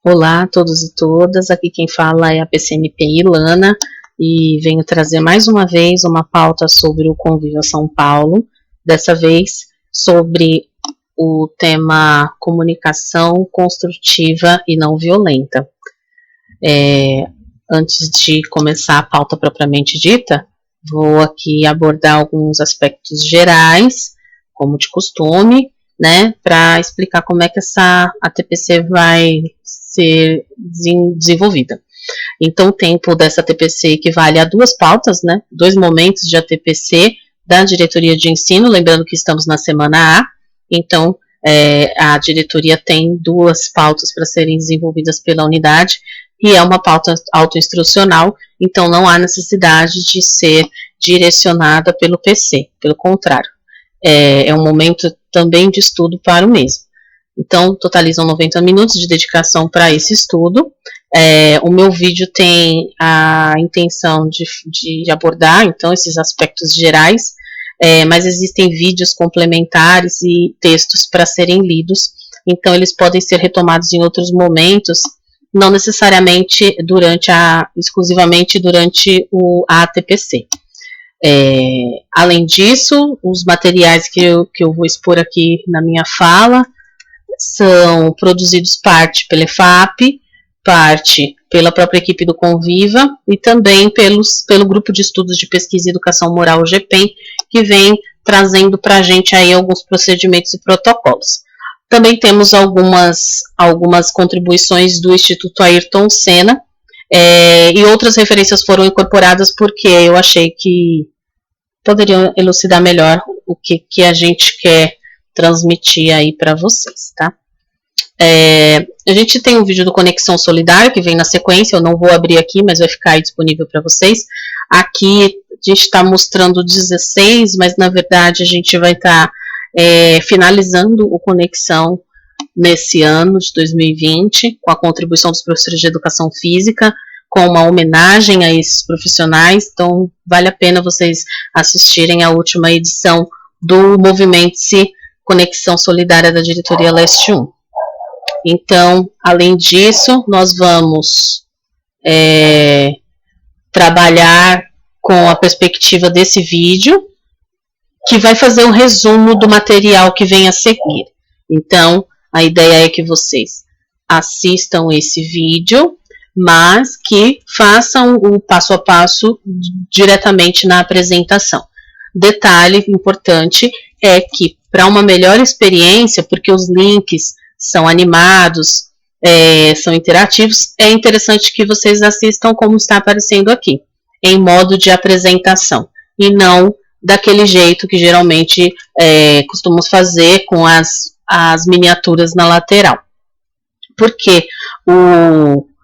Olá a todos e todas, aqui quem fala é a PCMP Ilana e venho trazer mais uma vez uma pauta sobre o Convívio São Paulo, dessa vez sobre o tema comunicação construtiva e não violenta. Antes de começar a pauta propriamente dita, vou aqui abordar alguns aspectos gerais, como de costume, né, para explicar como é que essa ATPC vai ser desenvolvida. Então, o tempo dessa ATPC equivale a duas pautas, né, 2 momentos de ATPC da diretoria de ensino, lembrando que estamos na semana A, então a diretoria tem 2 pautas para serem desenvolvidas pela unidade, e é uma pauta autoinstrucional, então não há necessidade de ser direcionada pelo PC, pelo contrário. É um momento também de estudo para o mesmo. Então, totalizam 90 minutos de dedicação para esse estudo. O meu vídeo tem a intenção de abordar, então, esses aspectos gerais, mas existem vídeos complementares e textos para serem lidos, então eles podem ser retomados em outros momentos, não necessariamente exclusivamente durante a ATPC. Além disso, os materiais que eu vou expor aqui na minha fala são produzidos parte pela EFAP, parte pela própria equipe do Conviva e também pelo grupo de estudos de pesquisa e educação moral, o GPEM, que vem trazendo para a gente aí alguns procedimentos e protocolos. Também temos algumas contribuições do Instituto Ayrton Senna, e outras referências foram incorporadas porque eu achei que poderiam elucidar melhor o que a gente quer transmitir aí para vocês, tá? A gente tem um vídeo do Conexão Solidária que vem na sequência, eu não vou abrir aqui, mas vai ficar aí disponível para vocês. Aqui a gente está mostrando 16, mas na verdade a gente vai estar finalizando o Conexão nesse ano de 2020, com a contribuição dos professores de educação física, com uma homenagem a esses profissionais, então vale a pena vocês assistirem a última edição do Movimente-se Conexão Solidária da Diretoria Leste 1. Então, além disso, nós vamos trabalhar com a perspectiva desse vídeo, que vai fazer um resumo do material que vem a seguir. Então, a ideia é que vocês assistam esse vídeo, mas que façam o passo a passo diretamente na apresentação. Detalhe importante é que, para uma melhor experiência, porque os links são animados, são interativos, é interessante que vocês assistam como está aparecendo aqui, em modo de apresentação, e não daquele jeito que geralmente costumamos fazer com as miniaturas na lateral. Porque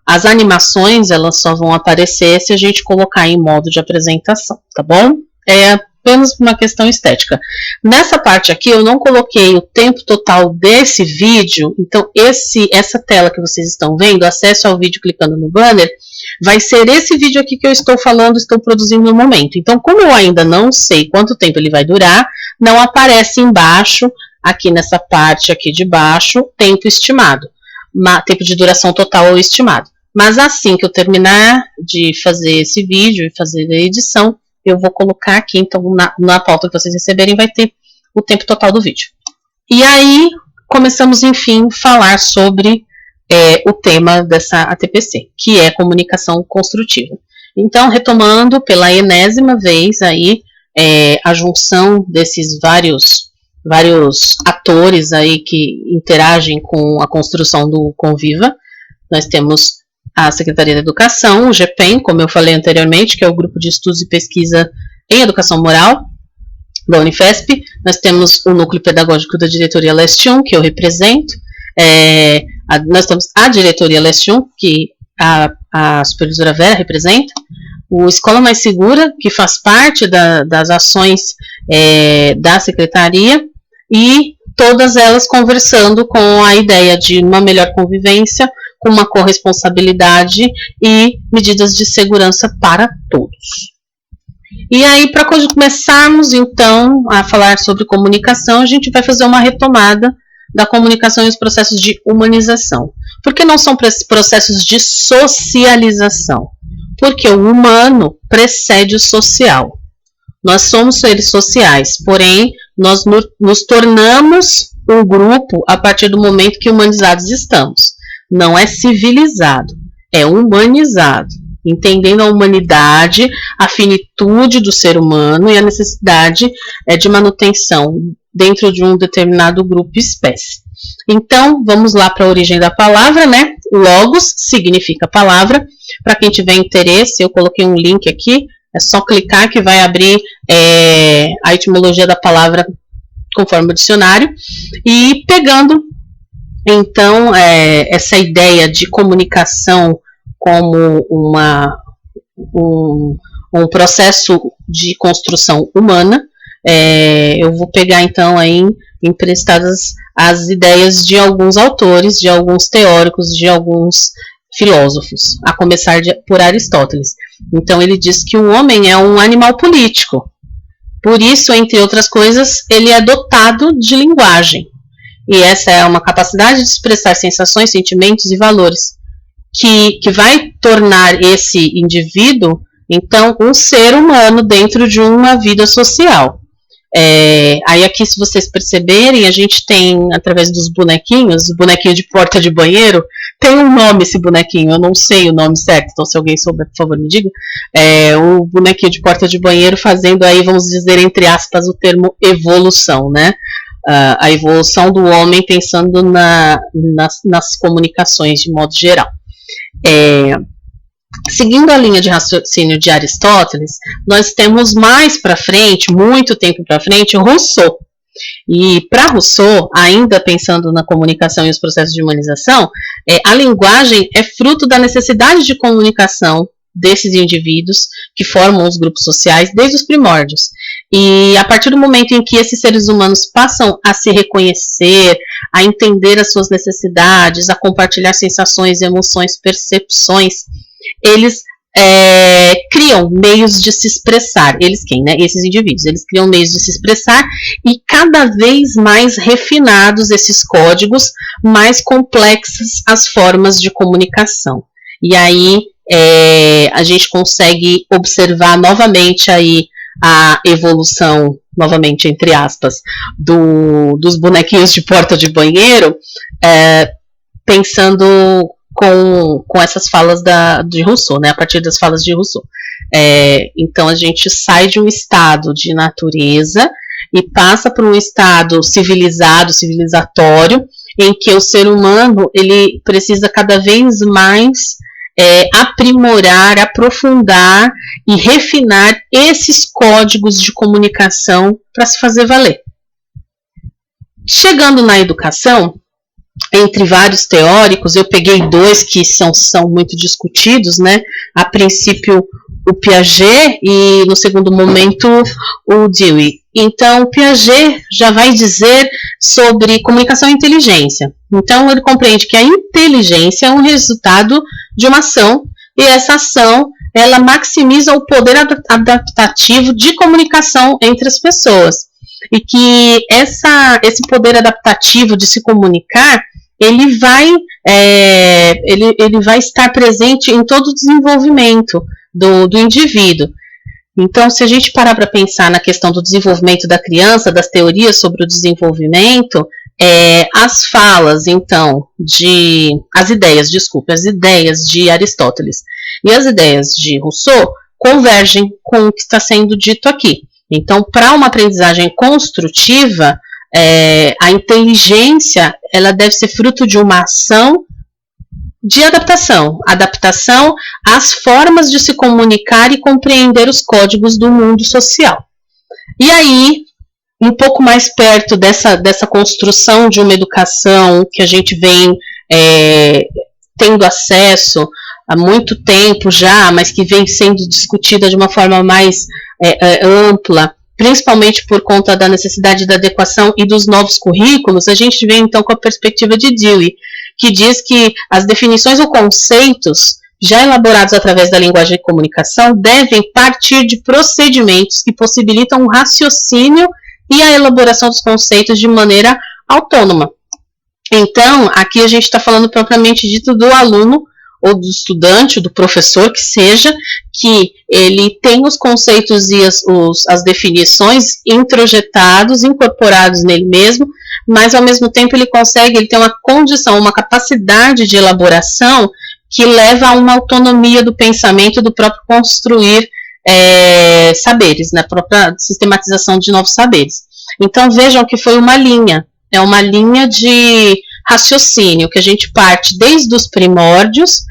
as animações, elas só vão aparecer se a gente colocar em modo de apresentação, tá bom? É apenas uma questão estética. Nessa parte aqui, eu não coloquei o tempo total desse vídeo, então essa tela que vocês estão vendo, acesso ao vídeo clicando no banner, vai ser esse vídeo aqui que eu estou falando, estou produzindo no momento. Então, como eu ainda não sei quanto tempo ele vai durar, não aparece embaixo, aqui nessa parte aqui de baixo, tempo estimado, tempo de duração total ou estimado. Mas assim que eu terminar de fazer esse vídeo e fazer a edição, eu vou colocar aqui, então na pauta que vocês receberem vai ter o tempo total do vídeo. E aí, começamos, enfim, a falar sobre o tema dessa ATPC, que é comunicação construtiva. Então, retomando pela enésima vez aí, a junção desses vários atores aí que interagem com a construção do Conviva. Nós temos a Secretaria da Educação, o GPEM, como eu falei anteriormente, que é o Grupo de Estudos e Pesquisa em Educação Moral da Unifesp. Nós temos o Núcleo Pedagógico da Diretoria Leste 1, que eu represento. Nós temos a Diretoria Leste 1, que a Supervisora Vera representa. O Escola Mais Segura, que faz parte das ações da Secretaria. E todas elas conversando com a ideia de uma melhor convivência, com uma corresponsabilidade e medidas de segurança para todos. E aí, para começarmos, então, a falar sobre comunicação, a gente vai fazer uma retomada da comunicação e os processos de humanização. Por que não são processos de socialização? Porque o humano precede o social. Nós somos seres sociais, porém, nós nos tornamos um grupo a partir do momento que humanizados estamos. Não é civilizado, é humanizado, entendendo a humanidade, a finitude do ser humano e a necessidade de manutenção dentro de um determinado grupo e espécie. Então, vamos lá para a origem da palavra, né? Logos significa palavra. Para quem tiver interesse, eu coloquei um link aqui, é só clicar que vai abrir a etimologia da palavra conforme o dicionário. E pegando, então, essa ideia de comunicação como um processo de construção humana, eu vou pegar, então, aí emprestadas as ideias de alguns autores, de alguns teóricos, de alguns filósofos, a começar por Aristóteles. Então ele diz que o homem é um animal político. Por isso, entre outras coisas, ele é dotado de linguagem. E essa é uma capacidade de expressar sensações, sentimentos e valores, que vai tornar esse indivíduo, então, um ser humano dentro de uma vida social. Aí aqui, se vocês perceberem, a gente tem, através dos bonequinhos, o bonequinho de porta de banheiro, tem um nome esse bonequinho, eu não sei o nome certo, então se alguém souber, por favor, me diga. O bonequinho de porta de banheiro fazendo aí, vamos dizer, entre aspas, o termo evolução, né? A evolução do homem pensando nas comunicações de modo geral. Seguindo a linha de raciocínio de Aristóteles, nós temos mais para frente, muito tempo para frente, Rousseau. E para Rousseau, ainda pensando na comunicação e os processos de humanização, a linguagem é fruto da necessidade de comunicação desses indivíduos que formam os grupos sociais desde os primórdios. E a partir do momento em que esses seres humanos passam a se reconhecer, a entender as suas necessidades, a compartilhar sensações, emoções, percepções, eles criam meios de se expressar. Eles quem, né? Esses indivíduos. Eles criam meios de se expressar e cada vez mais refinados esses códigos, mais complexas as formas de comunicação. E aí a gente consegue observar novamente aí a evolução, novamente entre aspas, dos bonequinhos de porta de banheiro, pensando com essas falas de Rousseau, né, a partir das falas de Rousseau. Então a gente sai de um estado de natureza e passa para um estado civilizado, civilizatório, em que o ser humano ele precisa cada vez mais aprimorar, aprofundar e refinar esses códigos de comunicação para se fazer valer. Chegando na educação, entre vários teóricos, eu peguei dois que são muito discutidos, né? A princípio o Piaget e no segundo momento o Dewey. Então o Piaget já vai dizer sobre comunicação e inteligência. Então ele compreende que a inteligência é um resultado de uma ação e essa ação ela maximiza o poder adaptativo de comunicação entre as pessoas. E que esse poder adaptativo de se comunicar, ele vai estar presente em todo o desenvolvimento do indivíduo. Então, se a gente parar para pensar na questão do desenvolvimento da criança, das teorias sobre o desenvolvimento, as falas, então, as ideias de Aristóteles e as ideias de Rousseau convergem com o que está sendo dito aqui. Então, para uma aprendizagem construtiva, a inteligência ela deve ser fruto de uma ação de adaptação às formas de se comunicar e compreender os códigos do mundo social. E aí, um pouco mais perto dessa construção de uma educação que a gente vem tendo acesso há muito tempo já, mas que vem sendo discutida de uma forma mais ampla, principalmente por conta da necessidade da adequação e dos novos currículos, a gente vem então com a perspectiva de Dewey, que diz que as definições ou conceitos já elaborados através da linguagem de comunicação devem partir de procedimentos que possibilitam o raciocínio e a elaboração dos conceitos de maneira autônoma. Então, aqui a gente está falando propriamente dito do aluno, ou do estudante, ou do professor, que seja, que ele tem os conceitos e as definições introjetados, incorporados nele mesmo, mas ao mesmo tempo ele tem uma condição, uma capacidade de elaboração que leva a uma autonomia do pensamento, do próprio construir saberes, né, a própria sistematização de novos saberes. Então vejam que foi uma linha, é uma linha de raciocínio, que a gente parte desde os primórdios,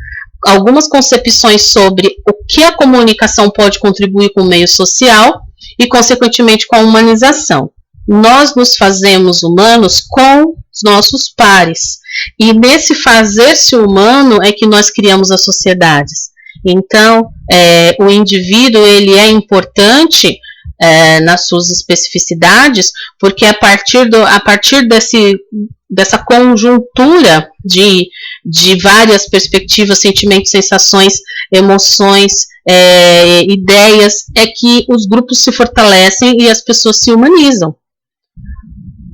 algumas concepções sobre o que a comunicação pode contribuir com o meio social e, consequentemente, com a humanização. Nós nos fazemos humanos com os nossos pares, e nesse fazer-se humano é que nós criamos as sociedades. Então, o indivíduo ele é importante nas suas especificidades, porque a partir dessa conjuntura de várias perspectivas, sentimentos, sensações, emoções, ideias, é que os grupos se fortalecem e as pessoas se humanizam.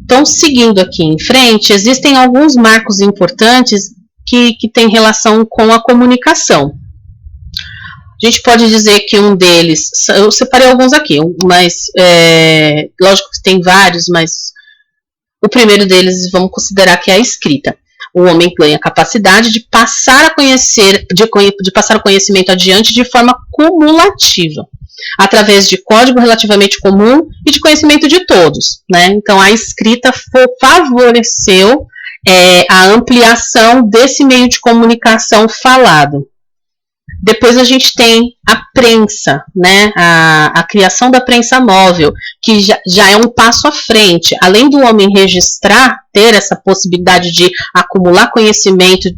Então, seguindo aqui em frente, existem alguns marcos importantes que têm relação com a comunicação. A gente pode dizer que um deles, eu separei alguns aqui, mas lógico que tem vários, mas o primeiro deles vamos considerar que é a escrita. O homem ganha a capacidade de passar a conhecer, de passar o conhecimento adiante de forma cumulativa, através de código relativamente comum e de conhecimento de todos, né? Então a escrita favoreceu a ampliação desse meio de comunicação falado. Depois a gente tem a prensa, né? A criação da prensa móvel, que já é um passo à frente. Além do homem registrar, ter essa possibilidade de acumular conhecimento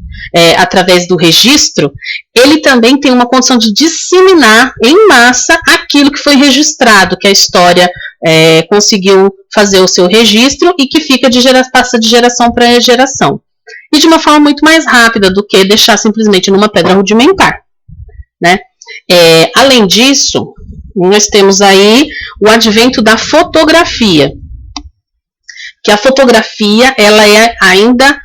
através do registro, ele também tem uma condição de disseminar em massa aquilo que foi registrado, que a história conseguiu fazer o seu registro e que passa de geração para geração. E de uma forma muito mais rápida do que deixar simplesmente numa pedra rudimentar, né? Além disso, nós temos aí o advento da fotografia, que a fotografia ela é ainda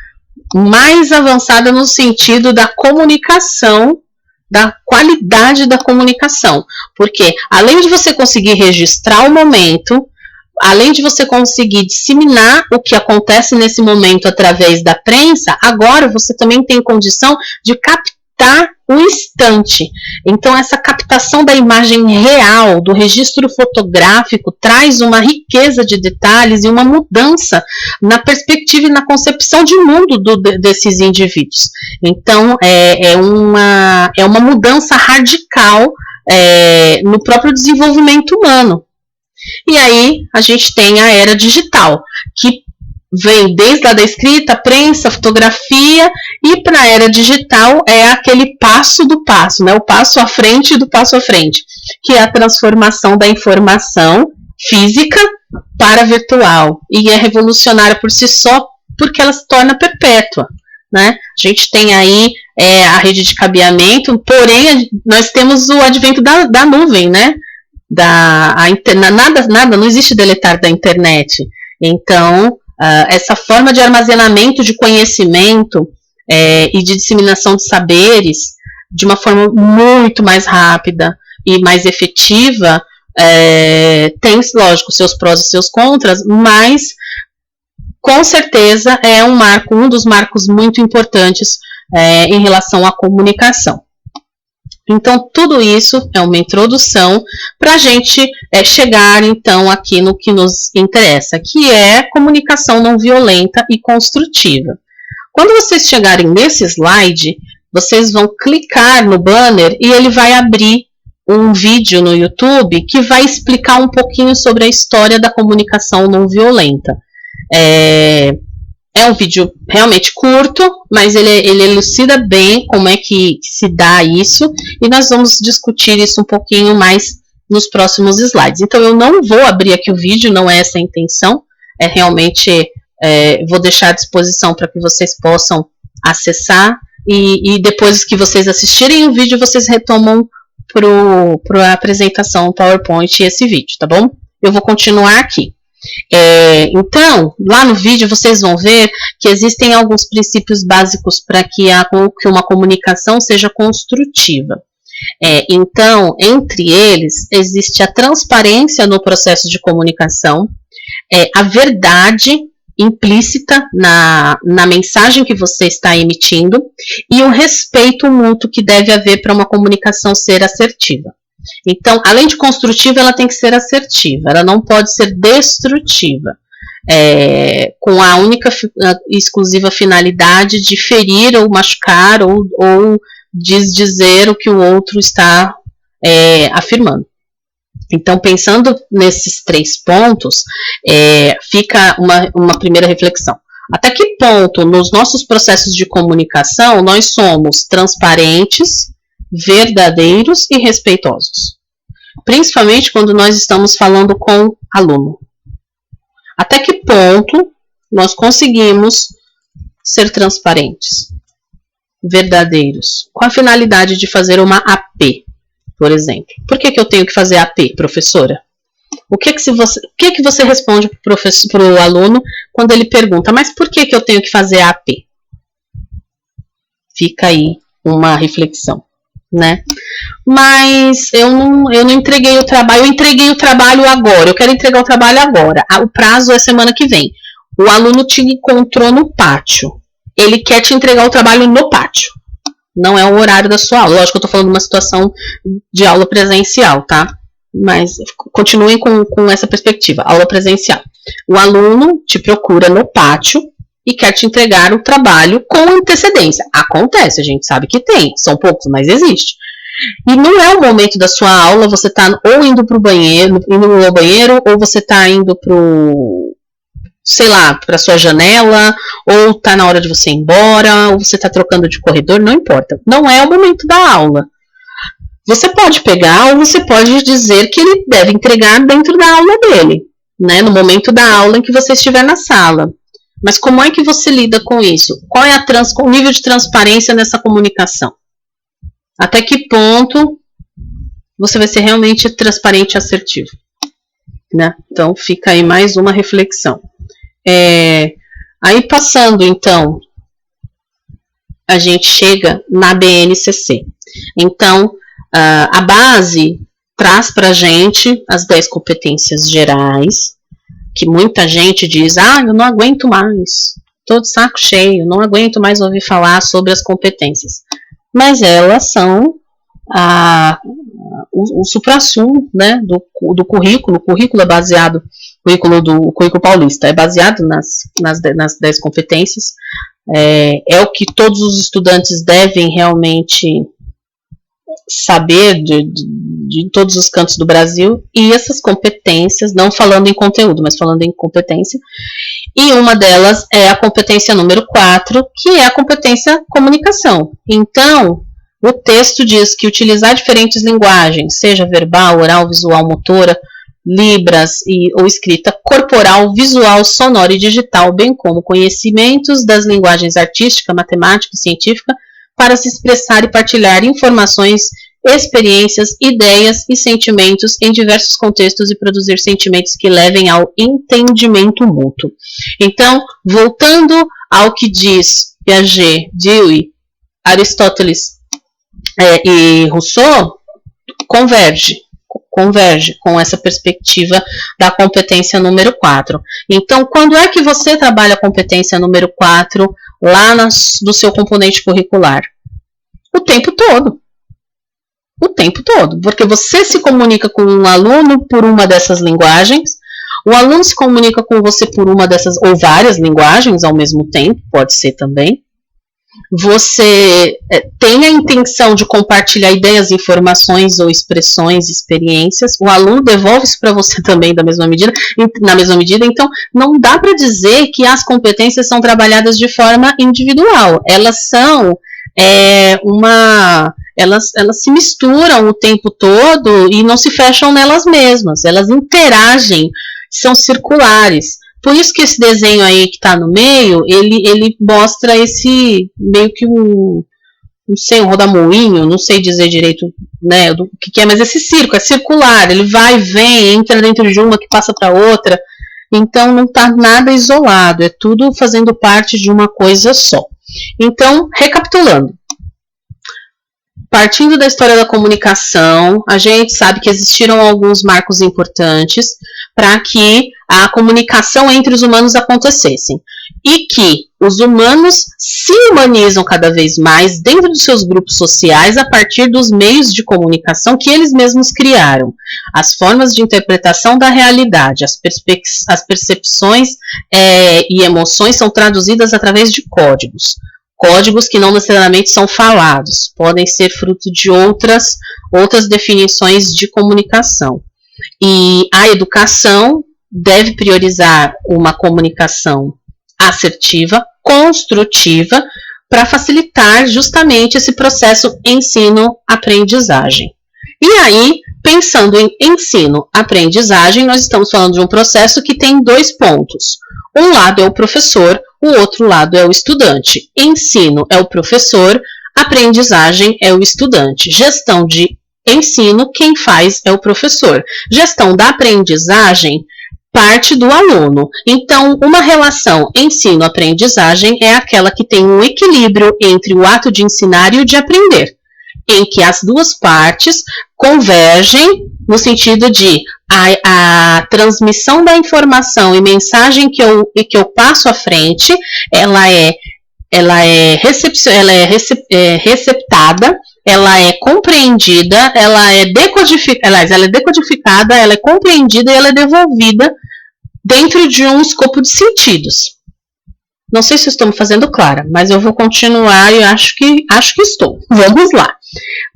mais avançada no sentido da comunicação, da qualidade da comunicação, porque além de você conseguir registrar o momento, além de você conseguir disseminar o que acontece nesse momento através da prensa, agora você também tem condição de captar o instante. Então essa captação da imagem real, do registro fotográfico, traz uma riqueza de detalhes e uma mudança na perspectiva e na concepção de mundo desses indivíduos. Então é uma mudança radical no próprio desenvolvimento humano. E aí a gente tem a era digital, que vem desde lá da escrita, prensa, fotografia, e para a era digital é aquele passo do passo, né? O passo à frente do passo à frente, que é a transformação da informação física para virtual, e é revolucionária por si só, porque ela se torna perpétua, né? A gente tem aí a rede de cabeamento, porém nós temos o advento da nuvem, né? Nada, não existe deletar da internet. Então essa forma de armazenamento de conhecimento e de disseminação de saberes de uma forma muito mais rápida e mais efetiva tem, lógico, seus prós e seus contras, mas com certeza é um dos marcos muito importantes em relação à comunicação. Então, tudo isso é uma introdução para a gente chegar, então, aqui no que nos interessa, que é comunicação não violenta e construtiva. Quando vocês chegarem nesse slide, vocês vão clicar no banner e ele vai abrir um vídeo no YouTube que vai explicar um pouquinho sobre a história da comunicação não violenta. É um vídeo realmente curto, mas ele elucida bem como é que se dá isso, e nós vamos discutir isso um pouquinho mais nos próximos slides. Então eu não vou abrir aqui o vídeo, não é essa a intenção, realmente vou deixar à disposição para que vocês possam acessar, e depois que vocês assistirem o vídeo, vocês retomam para a apresentação PowerPoint esse vídeo, tá bom? Eu vou continuar aqui. Então, lá no vídeo vocês vão ver que existem alguns princípios básicos para que uma comunicação seja construtiva. Então, entre eles, existe a transparência no processo de comunicação, a verdade implícita na mensagem que você está emitindo e o respeito mútuo que deve haver para uma comunicação ser assertiva. Então, além de construtiva, ela tem que ser assertiva, ela não pode ser destrutiva, com a única exclusiva finalidade de ferir ou machucar ou dizer o que o outro está afirmando. Então, pensando nesses 3 pontos, fica uma primeira reflexão. Até que ponto, nos nossos processos de comunicação, nós somos transparentes, verdadeiros e respeitosos? Principalmente quando nós estamos falando com aluno. Até que ponto nós conseguimos ser transparentes, verdadeiros, com a finalidade de fazer uma AP? Por exemplo, por que eu tenho que fazer AP, professora? O que você responde para o aluno quando ele pergunta, mas por que eu tenho que fazer AP? Fica aí uma reflexão, né? Mas eu não entreguei o trabalho, eu entreguei o trabalho agora, eu quero entregar o trabalho agora, o prazo é semana que vem. O aluno te encontrou no pátio, ele quer te entregar o trabalho no pátio. Não é o horário da sua aula. Lógico que eu estou falando de uma situação de aula presencial, tá? Mas continuem com essa perspectiva. Aula presencial. O aluno te procura no pátio e quer te entregar o trabalho com antecedência. Acontece, a gente sabe que tem. São poucos, mas existe. E não é o momento da sua aula, você está ou indo para o banheiro, ou você está indo para sua janela, ou tá na hora de você ir embora, ou você tá trocando de corredor, não importa. Não é o momento da aula. Você pode pegar, ou você pode dizer que ele deve entregar dentro da aula dele, né? No momento da aula em que você estiver na sala. Mas como é que você lida com isso? Qual é o nível de transparência nessa comunicação? Até que ponto você vai ser realmente transparente e assertivo, né? Então fica aí mais uma reflexão. Aí passando então, a gente chega na BNCC. Então, a base traz para a gente as 10 competências gerais, que muita gente diz, eu não aguento mais, tô de saco cheio, não aguento mais ouvir falar sobre as competências. Mas elas são o suprassumo, né, do currículo. O currículo é baseado, o currículo paulista é baseado nas 10 competências, é o que todos os estudantes devem realmente saber de todos os cantos do Brasil, e essas competências, não falando em conteúdo, mas falando em competência, e uma delas é a competência número 4, que é a competência comunicação. Então, o texto diz que utilizar diferentes linguagens, seja verbal, oral, visual, motora, libras ou escrita corporal, visual, sonora e digital, bem como conhecimentos das linguagens artística, matemática e científica, para se expressar e partilhar informações, experiências, ideias e sentimentos em diversos contextos e produzir sentimentos que levem ao entendimento mútuo. Então, voltando ao que diz Piaget, Dewey, Aristóteles e Rousseau, converge com essa perspectiva da competência número 4. Então, quando é que você trabalha a competência número 4 lá no seu componente curricular? O tempo todo. O tempo todo. Porque você se comunica com um aluno por uma dessas linguagens, o aluno se comunica com você por uma dessas, ou várias linguagens ao mesmo tempo, pode ser também. Você tem a intenção de compartilhar ideias, informações ou expressões, experiências, o aluno devolve isso para você também na mesma medida, então não dá para dizer que as competências são trabalhadas de forma individual, elas são elas se misturam o tempo todo e não se fecham nelas mesmas, elas interagem, são circulares. Por isso que esse desenho aí que está no meio, ele mostra esse, meio que não sei, um rodamuinho, não sei dizer direito, né, do que é, mas esse circo é circular, ele vai e vem, entra dentro de uma que passa para outra. Então não está nada isolado, é tudo fazendo parte de uma coisa só. Então, recapitulando. Partindo da história da comunicação, a gente sabe que existiram alguns marcos importantes para que a comunicação entre os humanos acontecessem. E que os humanos se humanizam cada vez mais dentro dos seus grupos sociais a partir dos meios de comunicação que eles mesmos criaram. As formas de interpretação da realidade, as percepções e emoções são traduzidas através de códigos. Códigos que não necessariamente são falados, podem ser fruto de outras definições de comunicação. E a educação deve priorizar uma comunicação assertiva, construtiva, para facilitar justamente esse processo ensino-aprendizagem. E aí, pensando em ensino-aprendizagem, nós estamos falando de um processo que tem 2 pontos. Um lado é o professor, o outro lado é o estudante. Ensino é o professor, aprendizagem é o estudante. Gestão de ensino, quem faz é o professor. Gestão da aprendizagem parte do aluno. Então, uma relação ensino-aprendizagem é aquela que tem um equilíbrio entre o ato de ensinar e o de aprender, em que as duas partes convergem no sentido de a transmissão da informação e mensagem que eu passo à frente, ela é receptada, ela é compreendida, ela é decodificada, ela é compreendida e ela é devolvida dentro de um escopo de sentidos. Não sei se estou me fazendo clara, mas eu vou continuar e acho que estou. Vamos lá.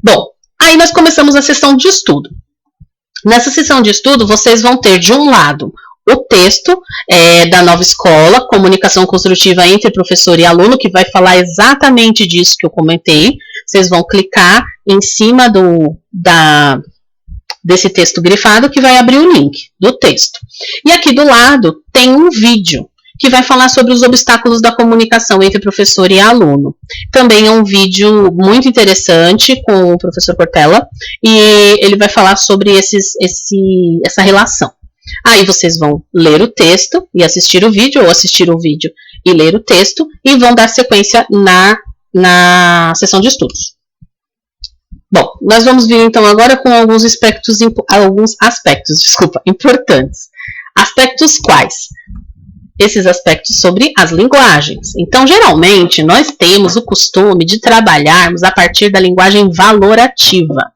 Bom, aí nós começamos a sessão de estudo. Nessa sessão de estudo, vocês vão ter, de um lado, o texto da nova escola, comunicação construtiva entre professor e aluno, que vai falar exatamente disso que eu comentei. Vocês vão clicar em cima desse texto grifado, que vai abrir o link do texto. E aqui do lado tem um vídeo que vai falar sobre os obstáculos da comunicação entre professor e aluno. Também é um vídeo muito interessante com o professor Cortella, e ele vai falar sobre essa relação. Aí vocês vão ler o texto e assistir o vídeo, ou assistir o vídeo e ler o texto, e vão dar sequência na sessão de estudos. Bom, nós vamos vir então agora com alguns aspectos importantes. Aspectos quais? Esses aspectos sobre as linguagens. Então, geralmente, nós temos o costume de trabalharmos a partir da linguagem valorativa.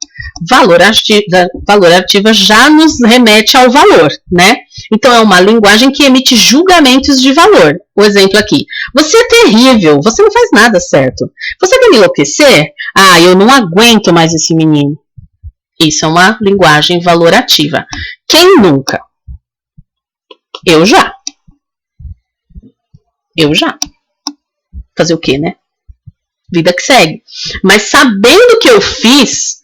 Valorativa já nos remete ao valor, né? Então, é uma linguagem que emite julgamentos de valor. O exemplo aqui. Você é terrível, você não faz nada certo. Você quer me enlouquecer? Ah, eu não aguento mais esse menino. Isso é uma linguagem valorativa. Quem nunca? Eu já. Fazer o quê, né? Vida que segue. Mas sabendo que eu fiz,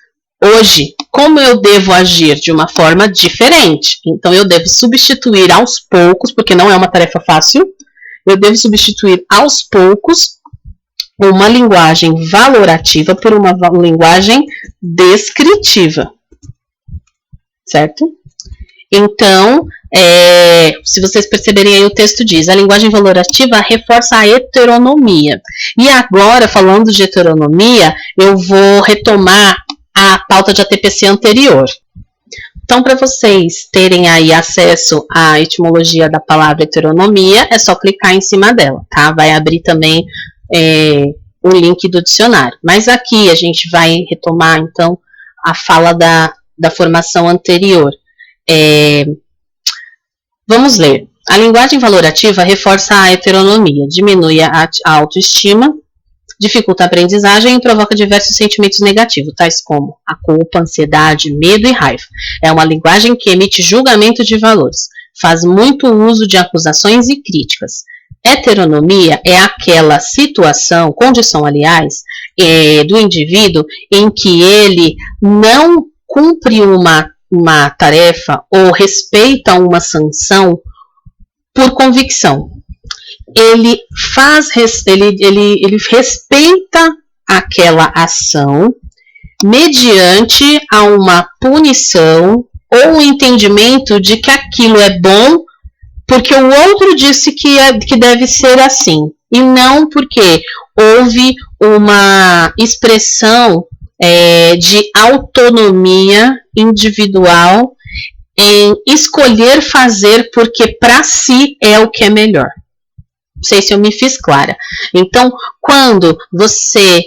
hoje, como eu devo agir de uma forma diferente? Então, eu devo substituir aos poucos, porque não é uma tarefa fácil, eu devo substituir aos poucos uma linguagem valorativa por uma linguagem descritiva. Certo? Então, se vocês perceberem aí, o texto diz: a linguagem valorativa reforça a heteronomia. E agora, falando de heteronomia, eu vou retomar a pauta de ATPC anterior. Então, para vocês terem aí acesso à etimologia da palavra heteronomia, é só clicar em cima dela, tá? Vai abrir também o link do dicionário. Mas aqui a gente vai retomar, então, a fala da formação anterior. Vamos ler. A linguagem valorativa reforça a heteronomia, diminui a autoestima, dificulta a aprendizagem e provoca diversos sentimentos negativos, tais como a culpa, ansiedade, medo e raiva. É uma linguagem que emite julgamento de valores, faz muito uso de acusações e críticas. Heteronomia é aquela situação, condição, aliás, do indivíduo em que ele não cumpre uma tarefa ou respeita uma sanção por convicção. Ele respeita aquela ação mediante a uma punição ou um entendimento de que aquilo é bom porque o outro disse que deve ser assim, e não porque houve uma expressão de autonomia individual em escolher fazer porque para si é o que é melhor. Não sei se eu me fiz clara. Então, quando você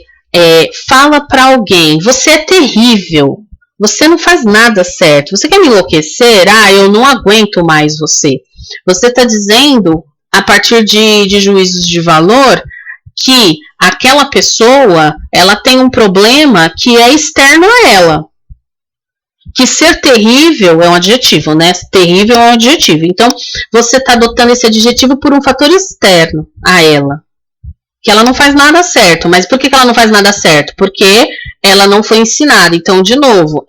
fala para alguém, você é terrível, você não faz nada certo, você quer me enlouquecer? Eu não aguento mais você. Você está dizendo, a partir de juízos de valor, que aquela pessoa, ela tem um problema que é externo a ela. Que ser terrível é um adjetivo, né? Terrível é um adjetivo. Então, você está adotando esse adjetivo por um fator externo a ela. Que ela não faz nada certo. Mas por que ela não faz nada certo? Porque ela não foi ensinada. Então, de novo,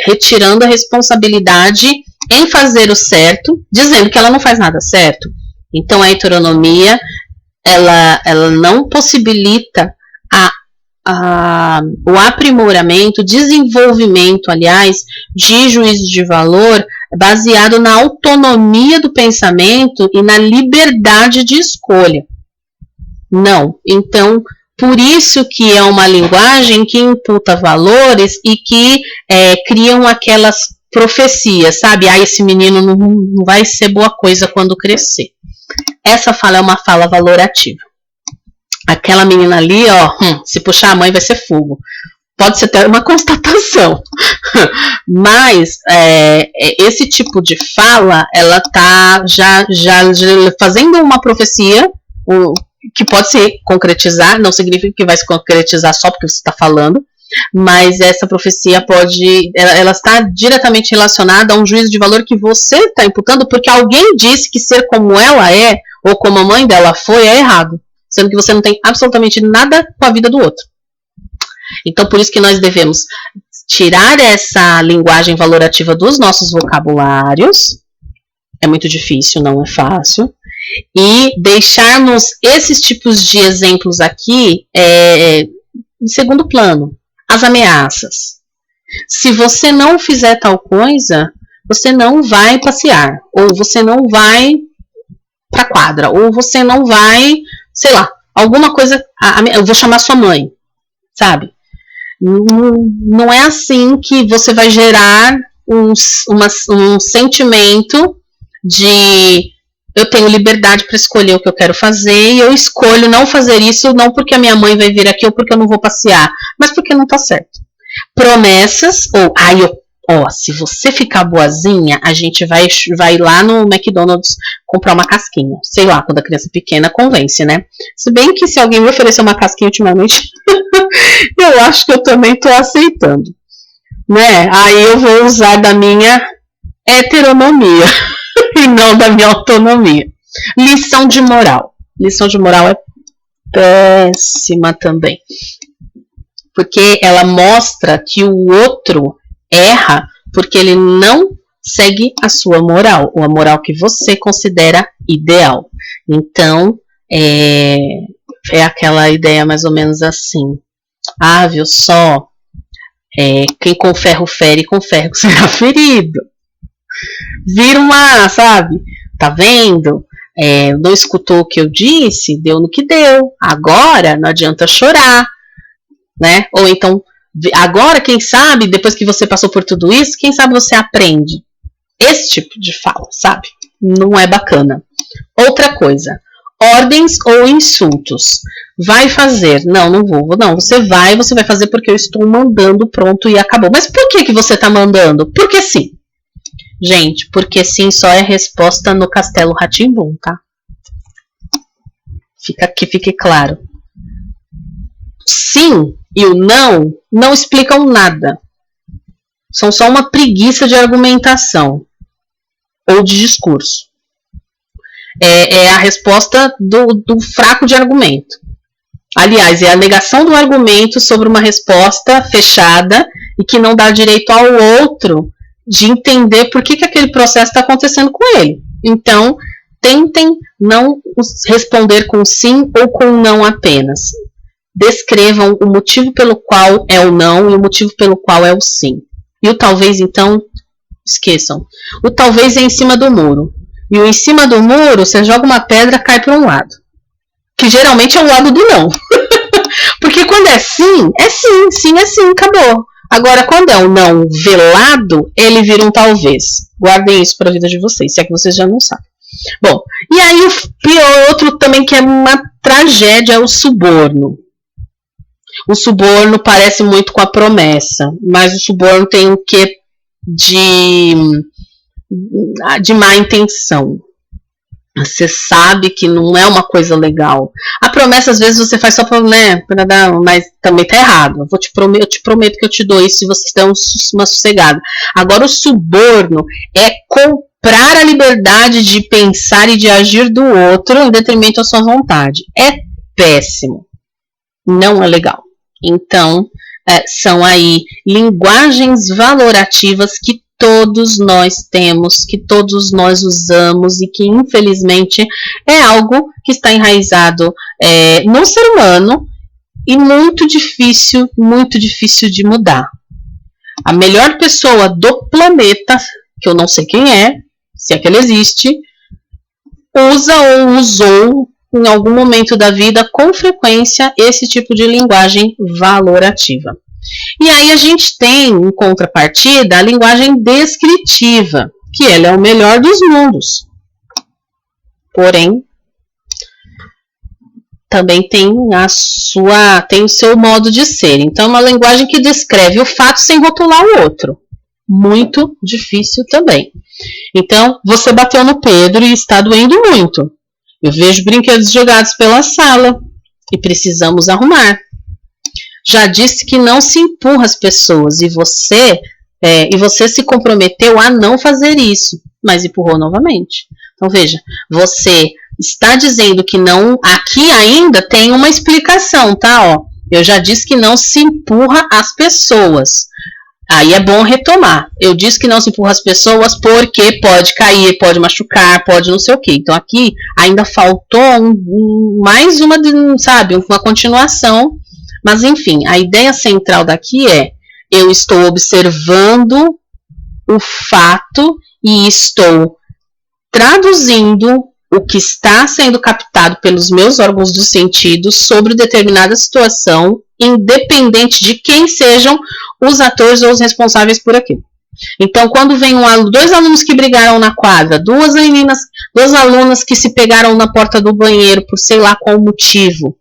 retirando a responsabilidade em fazer o certo, dizendo que ela não faz nada certo. Então, a heteronomia, ela não possibilita o aprimoramento, desenvolvimento, aliás, de juízo de valor baseado na autonomia do pensamento e na liberdade de escolha. Não. Então, por isso que é uma linguagem que imputa valores e que criam aquelas profecias, sabe? Esse menino não vai ser boa coisa quando crescer. Essa fala é uma fala valorativa. Aquela menina ali, se puxar a mãe vai ser fogo. Pode ser até uma constatação. Mas esse tipo de fala, ela está já fazendo uma profecia que pode se concretizar, não significa que vai se concretizar só porque você está falando, mas essa profecia ela está diretamente relacionada a um juízo de valor que você está imputando porque alguém disse que ser como ela é, ou como a mãe dela foi, é errado. Sendo que você não tem absolutamente nada com a vida do outro. Então, por isso que nós devemos tirar essa linguagem valorativa dos nossos vocabulários. É muito difícil, não é fácil. E deixarmos esses tipos de exemplos aqui em segundo plano. As ameaças. Se você não fizer tal coisa, você não vai passear. Ou você não vai para a quadra. Ou você não vai... sei lá, alguma coisa, eu vou chamar sua mãe, sabe? Não é assim que você vai gerar um sentimento de eu tenho liberdade para escolher o que eu quero fazer e eu escolho não fazer isso não porque a minha mãe vai vir aqui ou porque eu não vou passear, mas porque não tá certo. Promessas, se você ficar boazinha, a gente vai lá no McDonald's comprar uma casquinha. Sei lá, quando a criança pequena convence, né? Se bem que se alguém me oferecer uma casquinha ultimamente, eu acho que eu também tô aceitando. Né? Aí eu vou usar da minha heteronomia e não da minha autonomia. Lição de moral. Lição de moral é péssima também. Porque ela mostra que o outro erra porque ele não segue a sua moral, ou a moral que você considera ideal. Então, é aquela ideia mais ou menos assim. Viu só? Quem com ferro fere, com ferro será ferido. Vira sabe? Tá vendo? Não escutou o que eu disse, deu no que deu. Agora não adianta chorar, né? Ou então, agora, quem sabe, depois que você passou por tudo isso, quem sabe você aprende. Esse tipo de fala, sabe? Não é bacana. Outra coisa, ordens ou insultos. Vai fazer. Não vou. Não, você vai fazer porque eu estou mandando, pronto e acabou. Mas por que você está mandando? Porque sim. Gente, porque sim só é resposta no Castelo Rá-Tim-Bum, tá? Que fique claro. Sim e o não explicam nada. São só uma preguiça de argumentação ou de discurso. É a resposta do fraco de argumento. Aliás, é a negação do argumento sobre uma resposta fechada e que não dá direito ao outro de entender por que aquele processo está acontecendo com ele. Então, tentem não responder com sim ou com não apenas. Descrevam o motivo pelo qual é o não e o motivo pelo qual é o sim. E o talvez, então, esqueçam. O talvez é em cima do muro. e o em cima do muro, você joga uma pedra, cai para um lado. Que geralmente é o lado do não. Porque quando é sim, sim, acabou. Agora, quando é um não velado, ele vira um talvez. Guardem isso para a vida de vocês, se é que vocês já não sabem. Bom, e aí o pior, outro também que é uma tragédia, é o suborno. O suborno parece muito com a promessa, mas o suborno tem um quê de má intenção. Você sabe que não é uma coisa legal. A promessa, às vezes, você faz só para, né, dar, mas também tá errado. Eu te prometo que eu te dou isso se você der uma sossegada. Agora, o suborno é comprar a liberdade de pensar e de agir do outro em detrimento da sua vontade. É péssimo. Não é legal. Então, são aí linguagens valorativas que todos nós temos, que todos nós usamos e que, infelizmente, é algo que está enraizado no ser humano e muito difícil de mudar. A melhor pessoa do planeta, que eu não sei quem é, se é que ele existe, usa ou usou em algum momento da vida com frequência esse tipo de linguagem valorativa. E aí a gente tem, em contrapartida, a linguagem descritiva, que ela é o melhor dos mundos. Porém, também tem o seu modo de ser. Então, é uma linguagem que descreve o fato sem rotular o outro. Muito difícil também. Então, você bateu no Pedro e está doendo muito. Eu vejo brinquedos jogados pela sala e precisamos arrumar. Já disse que não se empurra as pessoas e você se comprometeu a não fazer isso, mas empurrou novamente. Então veja, você está dizendo que não, aqui ainda tem uma explicação, tá? Ó, eu já disse que não se empurra as pessoas. Aí é bom retomar. Eu disse que não se empurra as pessoas porque pode cair, pode machucar, pode não sei o quê. Então aqui ainda faltou mais uma continuação. Mas, enfim, a ideia central daqui é: eu estou observando o fato e estou traduzindo o que está sendo captado pelos meus órgãos de sentido sobre determinada situação, independente de quem sejam os atores ou os responsáveis por aquilo. Então, quando vem dois alunos que brigaram na quadra, duas alunas que se pegaram na porta do banheiro por sei lá qual motivo,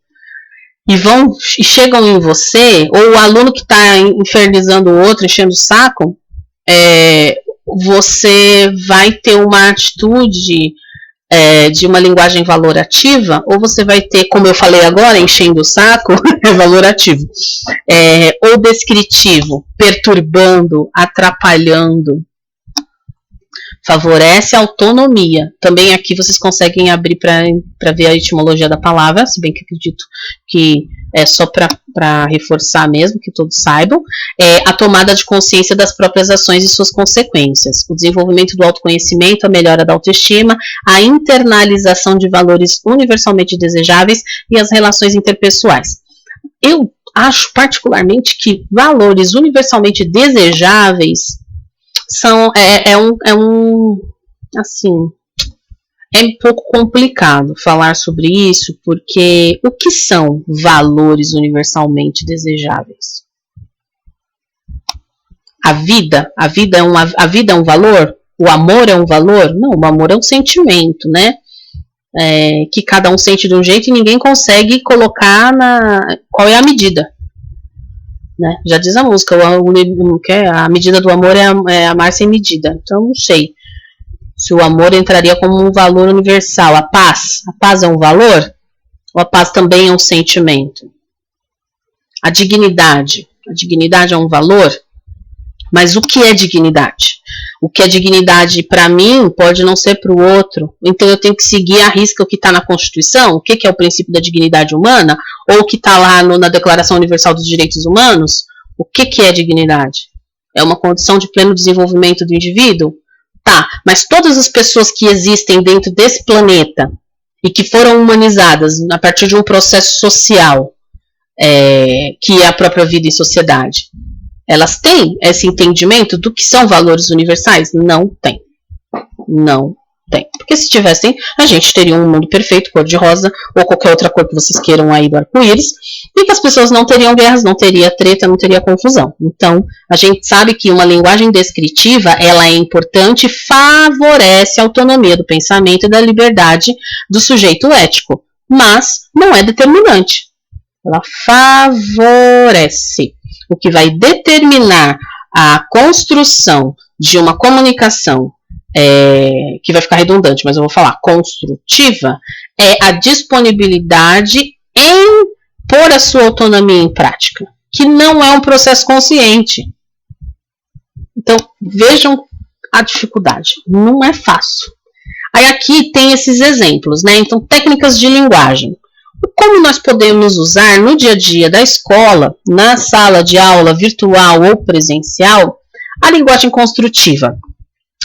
e chegam em você, ou o aluno que está infernizando o outro, enchendo o saco, você vai ter uma atitude de uma linguagem valorativa, ou você vai ter, como eu falei agora, enchendo o saco, valorativo, ou descritivo, perturbando, atrapalhando. Favorece a autonomia. Também aqui vocês conseguem abrir para ver a etimologia da palavra, se bem que acredito que é só para reforçar mesmo, que todos saibam. A tomada de consciência das próprias ações e suas consequências. O desenvolvimento do autoconhecimento, a melhora da autoestima, a internalização de valores universalmente desejáveis e as relações interpessoais. Eu acho particularmente que valores universalmente desejáveis é um pouco complicado falar sobre isso, porque o que são valores universalmente desejáveis? A vida é um valor? O amor é um valor? Não, o amor é um sentimento, né? Que cada um sente de um jeito e ninguém consegue colocar qual é a medida. Né? Já diz a música, a medida do amor é amar sem medida. Então não sei se o amor entraria como um valor universal. A paz é um valor? Ou a paz também é um sentimento? A dignidade é um valor? Mas o que é dignidade? O que é dignidade para mim pode não ser para o outro. Então eu tenho que seguir à risca o que está na Constituição, o que é o princípio da dignidade humana, ou o que está lá na Declaração Universal dos Direitos Humanos. O que é dignidade? É uma condição de pleno desenvolvimento do indivíduo? Tá, mas todas as pessoas que existem dentro desse planeta e que foram humanizadas a partir de um processo social, que é a própria vida em sociedade, elas têm esse entendimento do que são valores universais? Não tem. Não Tem. Porque se tivessem, a gente teria um mundo perfeito, cor-de-rosa, ou qualquer outra cor que vocês queiram aí do arco-íris, e que as pessoas não teriam guerras, não teria treta, não teria confusão. Então, a gente sabe que uma linguagem descritiva, ela é importante, favorece a autonomia do pensamento e da liberdade do sujeito ético, mas não é determinante. Ela favorece. O que vai determinar a construção de uma comunicação que vai ficar redundante, mas eu vou falar construtiva, é a disponibilidade em pôr a sua autonomia em prática, que não é um processo consciente. Então, vejam a dificuldade, não é fácil. Aí aqui tem esses exemplos, né? Então, técnicas de linguagem. Como nós podemos usar no dia a dia da escola, na sala de aula virtual ou presencial, a linguagem construtiva?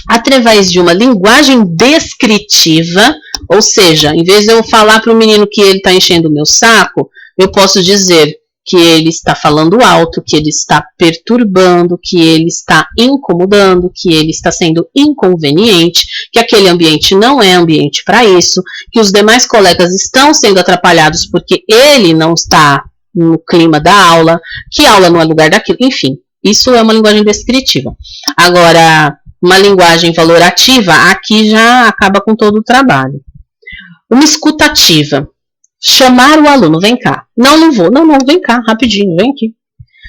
Através de uma linguagem descritiva, ou seja, em vez de eu falar para o menino que ele está enchendo o meu saco, eu posso dizer que ele está falando alto, que ele está perturbando, que ele está incomodando, que ele está sendo inconveniente, que aquele ambiente não é ambiente para isso, que os demais colegas estão sendo atrapalhados porque ele não está no clima da aula, que a aula não é lugar daquilo, enfim, isso é uma linguagem descritiva. Agora, uma linguagem valorativa, aqui já acaba com todo o trabalho. Uma escutativa. Chamar o aluno, vem cá. Não vou. Não, vem cá, rapidinho, vem aqui.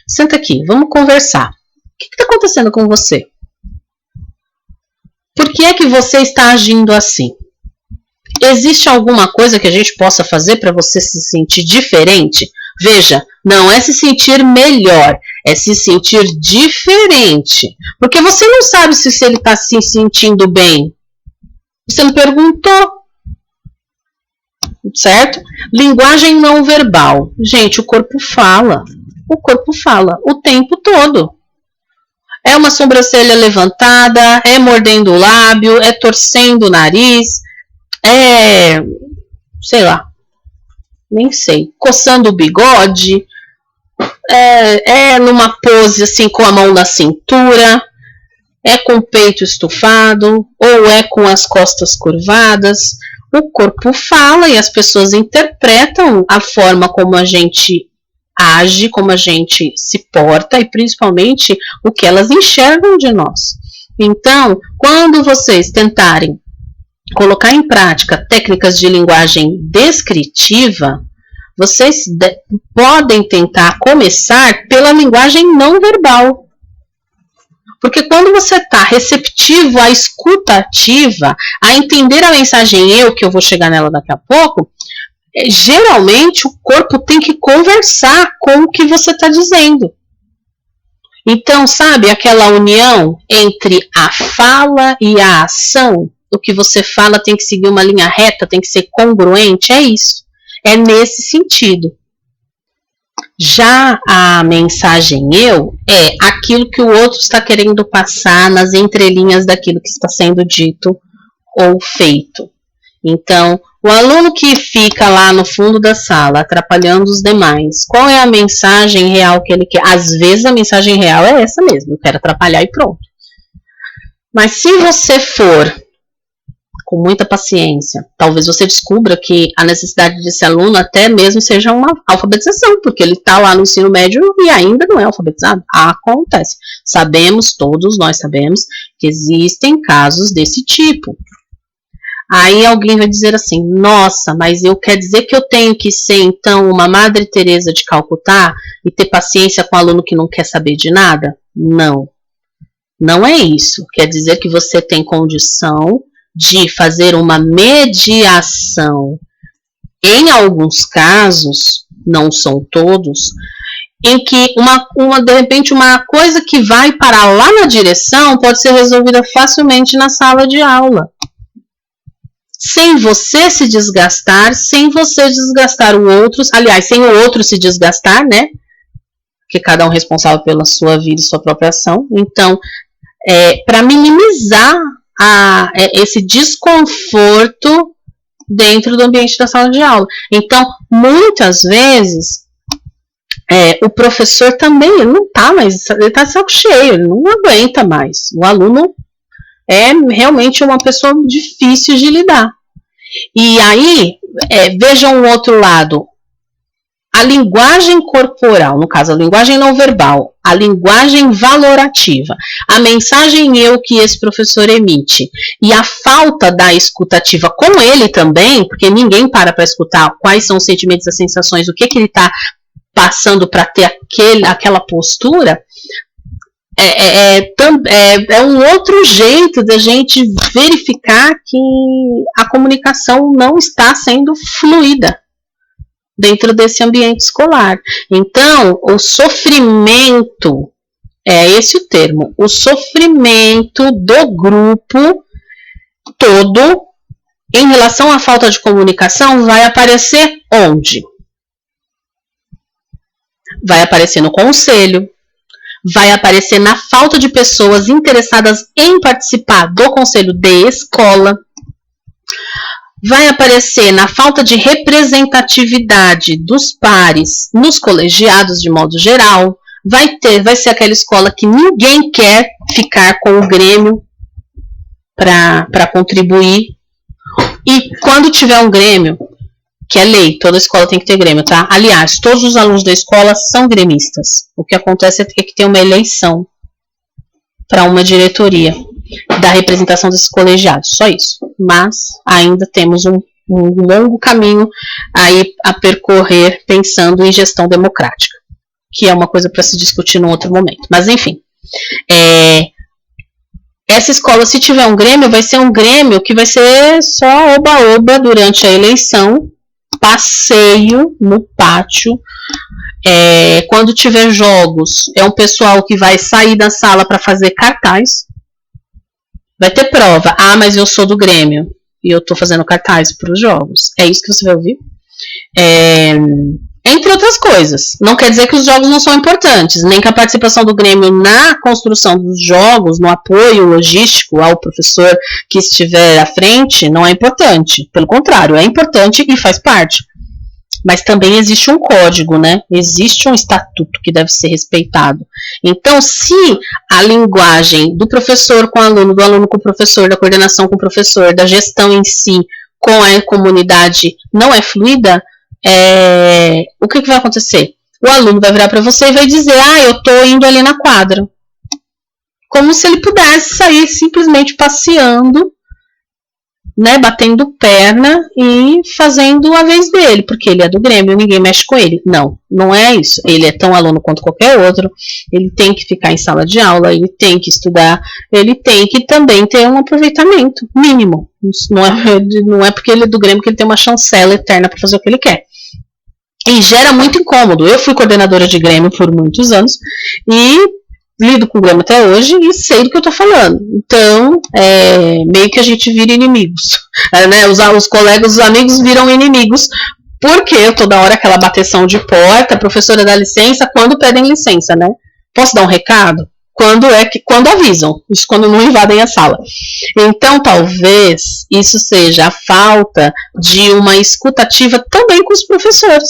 Senta aqui, vamos conversar. O que está acontecendo com você? Por que é que você está agindo assim? Existe alguma coisa que a gente possa fazer para você se sentir diferente? Veja, não é se sentir melhor, é se sentir diferente. Porque você não sabe se ele está se sentindo bem. Você não perguntou. Certo? Linguagem não verbal. Gente, o corpo fala. O corpo fala o tempo todo. É uma sobrancelha levantada, é mordendo o lábio, é torcendo o nariz, sei lá, nem sei, coçando o bigode, numa pose assim com a mão na cintura, é com o peito estufado, ou é com as costas curvadas. O corpo fala e as pessoas interpretam a forma como a gente age, como a gente se porta e principalmente o que elas enxergam de nós. Então, quando vocês tentarem colocar em prática técnicas de linguagem descritiva, vocês podem tentar começar pela linguagem não verbal. Porque quando você está receptivo à escuta ativa, a entender a mensagem que eu vou chegar nela daqui a pouco, geralmente o corpo tem que conversar com o que você está dizendo. Então, sabe, aquela união entre a fala e a ação, o que você fala tem que seguir uma linha reta, tem que ser congruente, é isso. É nesse sentido. Já a mensagem é aquilo que o outro está querendo passar nas entrelinhas daquilo que está sendo dito ou feito. Então, o aluno que fica lá no fundo da sala atrapalhando os demais, qual é a mensagem real que ele quer? Às vezes a mensagem real é essa mesmo, eu quero atrapalhar e pronto. Mas se você for com muita paciência, talvez você descubra que a necessidade desse aluno até mesmo seja uma alfabetização, porque ele está lá no ensino médio e ainda não é alfabetizado. Acontece. Sabemos, todos nós sabemos, que existem casos desse tipo. Aí alguém vai dizer assim, nossa, mas quer dizer que eu tenho que ser então uma Madre Teresa de Calcutá e ter paciência com um aluno que não quer saber de nada? Não. Não é isso. Quer dizer que você tem condição de fazer uma mediação, em alguns casos, não são todos, em que de repente uma coisa que vai parar lá na direção pode ser resolvida facilmente na sala de aula. Sem você se desgastar, sem você desgastar o outro, aliás, sem o outro se desgastar, né? Porque cada um é responsável pela sua vida e sua própria ação. Então, para minimizar esse desconforto dentro do ambiente da sala de aula. Então, muitas vezes, o professor também, ele não está mais, ele está de saco cheio, ele não aguenta mais. O aluno É realmente uma pessoa difícil de lidar. E aí, vejam o outro lado. A linguagem corporal, no caso, a linguagem não verbal, a linguagem valorativa, a mensagem eu que esse professor emite e a falta da escutativa com ele também, porque ninguém para escutar quais são os sentimentos, as sensações, o que ele está passando para ter aquela postura, é um outro jeito da gente verificar que a comunicação não está sendo fluida dentro desse ambiente escolar. Então, o sofrimento, é esse o termo, o sofrimento do grupo todo em relação à falta de comunicação vai aparecer onde? Vai aparecer no conselho, vai aparecer na falta de pessoas interessadas em participar do conselho de escola, vai aparecer na falta de representatividade dos pares nos colegiados de modo geral, vai ser aquela escola que ninguém quer ficar com o Grêmio para contribuir. E quando tiver um Grêmio, que é lei, toda escola tem que ter Grêmio, tá? Aliás, todos os alunos da escola são gremistas. O que acontece é que tem uma eleição para uma diretoria da representação desses colegiados, só isso. Mas ainda temos um longo caminho aí a percorrer pensando em gestão democrática, que é uma coisa para se discutir num outro momento. Mas enfim, essa escola, se tiver um Grêmio, vai ser um Grêmio que vai ser só oba-oba durante a eleição, passeio no pátio. Quando tiver jogos, é um pessoal que vai sair da sala para fazer cartaz. Vai ter prova. Ah, mas eu sou do Grêmio e eu tô fazendo cartaz para os jogos. É isso que você vai ouvir? Entre outras coisas. Não quer dizer que os jogos não são importantes, nem que a participação do Grêmio na construção dos jogos, no apoio logístico ao professor que estiver à frente, não é importante. Pelo contrário, é importante e faz parte. Mas também existe um código, né? Existe um estatuto que deve ser respeitado. Então, se a linguagem do professor com o aluno, do aluno com o professor, da coordenação com o professor, da gestão em si com a comunidade não é fluida, o que vai acontecer? O aluno vai virar para você e vai dizer: eu estou indo ali na quadra. Como se ele pudesse sair simplesmente passeando, né, batendo perna e fazendo a vez dele, porque ele é do Grêmio, ninguém mexe com ele. Não, não é isso. Ele é tão aluno quanto qualquer outro, ele tem que ficar em sala de aula, ele tem que estudar, ele tem que também ter um aproveitamento mínimo. Não é porque ele é do Grêmio que ele tem uma chancela eterna para fazer o que ele quer. E gera muito incômodo. Eu fui coordenadora de Grêmio por muitos anos e lido com o Grêmio até hoje e sei do que eu tô falando. Então, meio que a gente vira inimigos. Né? Os colegas, os amigos viram inimigos, porque toda hora aquela bateção de porta, a professora dá licença, quando pedem licença, né? Posso dar um recado? Quando avisam, isso quando não invadem a sala. Então, talvez isso seja a falta de uma escutativa também com os professores.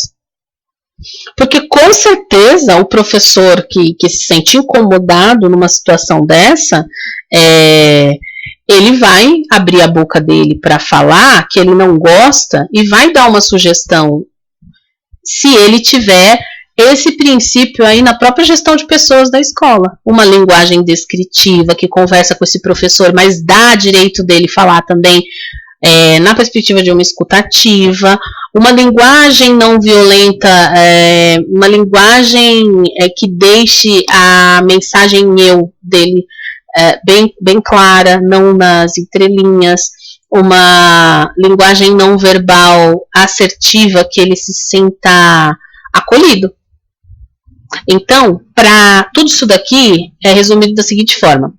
Porque com certeza o professor que se sente incomodado numa situação dessa, ele vai abrir a boca dele para falar que ele não gosta e vai dar uma sugestão, se ele tiver esse princípio aí na própria gestão de pessoas da escola. Uma linguagem descritiva que conversa com esse professor, mas dá direito dele falar também na perspectiva de uma escutativa, uma linguagem não violenta, uma linguagem que deixe a mensagem eu dele bem clara, não nas entrelinhas, uma linguagem não verbal assertiva, que ele se sinta acolhido. Então, para tudo isso daqui é resumido da seguinte forma: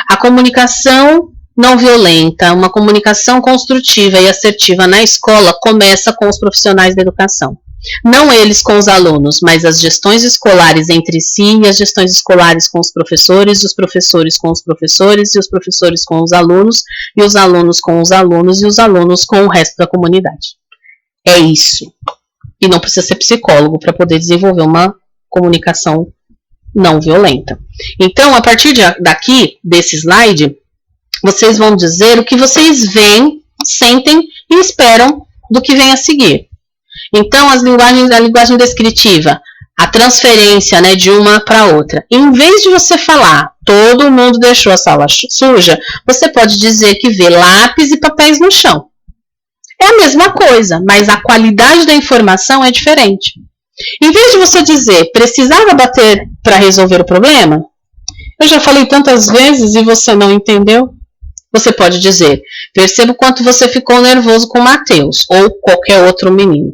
a comunicação não violenta, uma comunicação construtiva e assertiva na escola começa com os profissionais da educação. Não eles com os alunos, mas as gestões escolares entre si, e as gestões escolares com os professores com os professores, e os professores com os alunos, e os alunos com os alunos, e os alunos com o resto da comunidade. É isso. E não precisa ser psicólogo para poder desenvolver uma comunicação não violenta. Então, a partir daqui, desse slide, vocês vão dizer o que vocês veem, sentem e esperam do que vem a seguir. Então, a linguagem descritiva, a transferência, né, de uma para outra. Em vez de você falar, todo mundo deixou a sala suja, você pode dizer que vê lápis e papéis no chão. É a mesma coisa, mas a qualidade da informação é diferente. Em vez de você dizer, precisava bater para resolver o problema, eu já falei tantas vezes e você não entendeu. Você pode dizer, percebo quanto você ficou nervoso com o Matheus ou qualquer outro menino.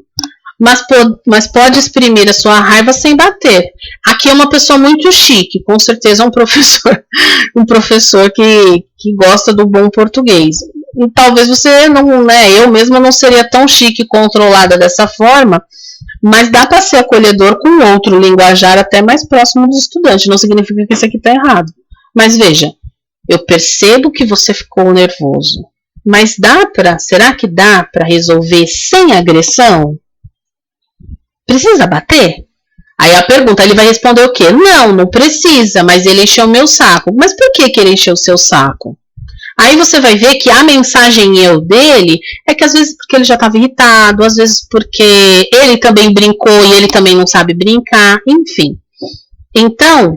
Mas pode exprimir a sua raiva sem bater. Aqui é uma pessoa muito chique, com certeza um professor que gosta do bom português. E talvez você não, né, eu mesma não seria tão chique e controlada dessa forma, mas dá para ser acolhedor com outro linguajar até mais próximo do estudante. Não significa que isso aqui está errado. Mas veja, eu percebo que você ficou nervoso, mas será que dá para resolver sem agressão? Precisa bater? Aí a pergunta, ele vai responder o quê? Não precisa, mas ele encheu o meu saco. Mas por que ele encheu o seu saco? Aí você vai ver que a mensagem eu dele é que às vezes porque ele já estava irritado, às vezes porque ele também brincou e ele também não sabe brincar, enfim. Então,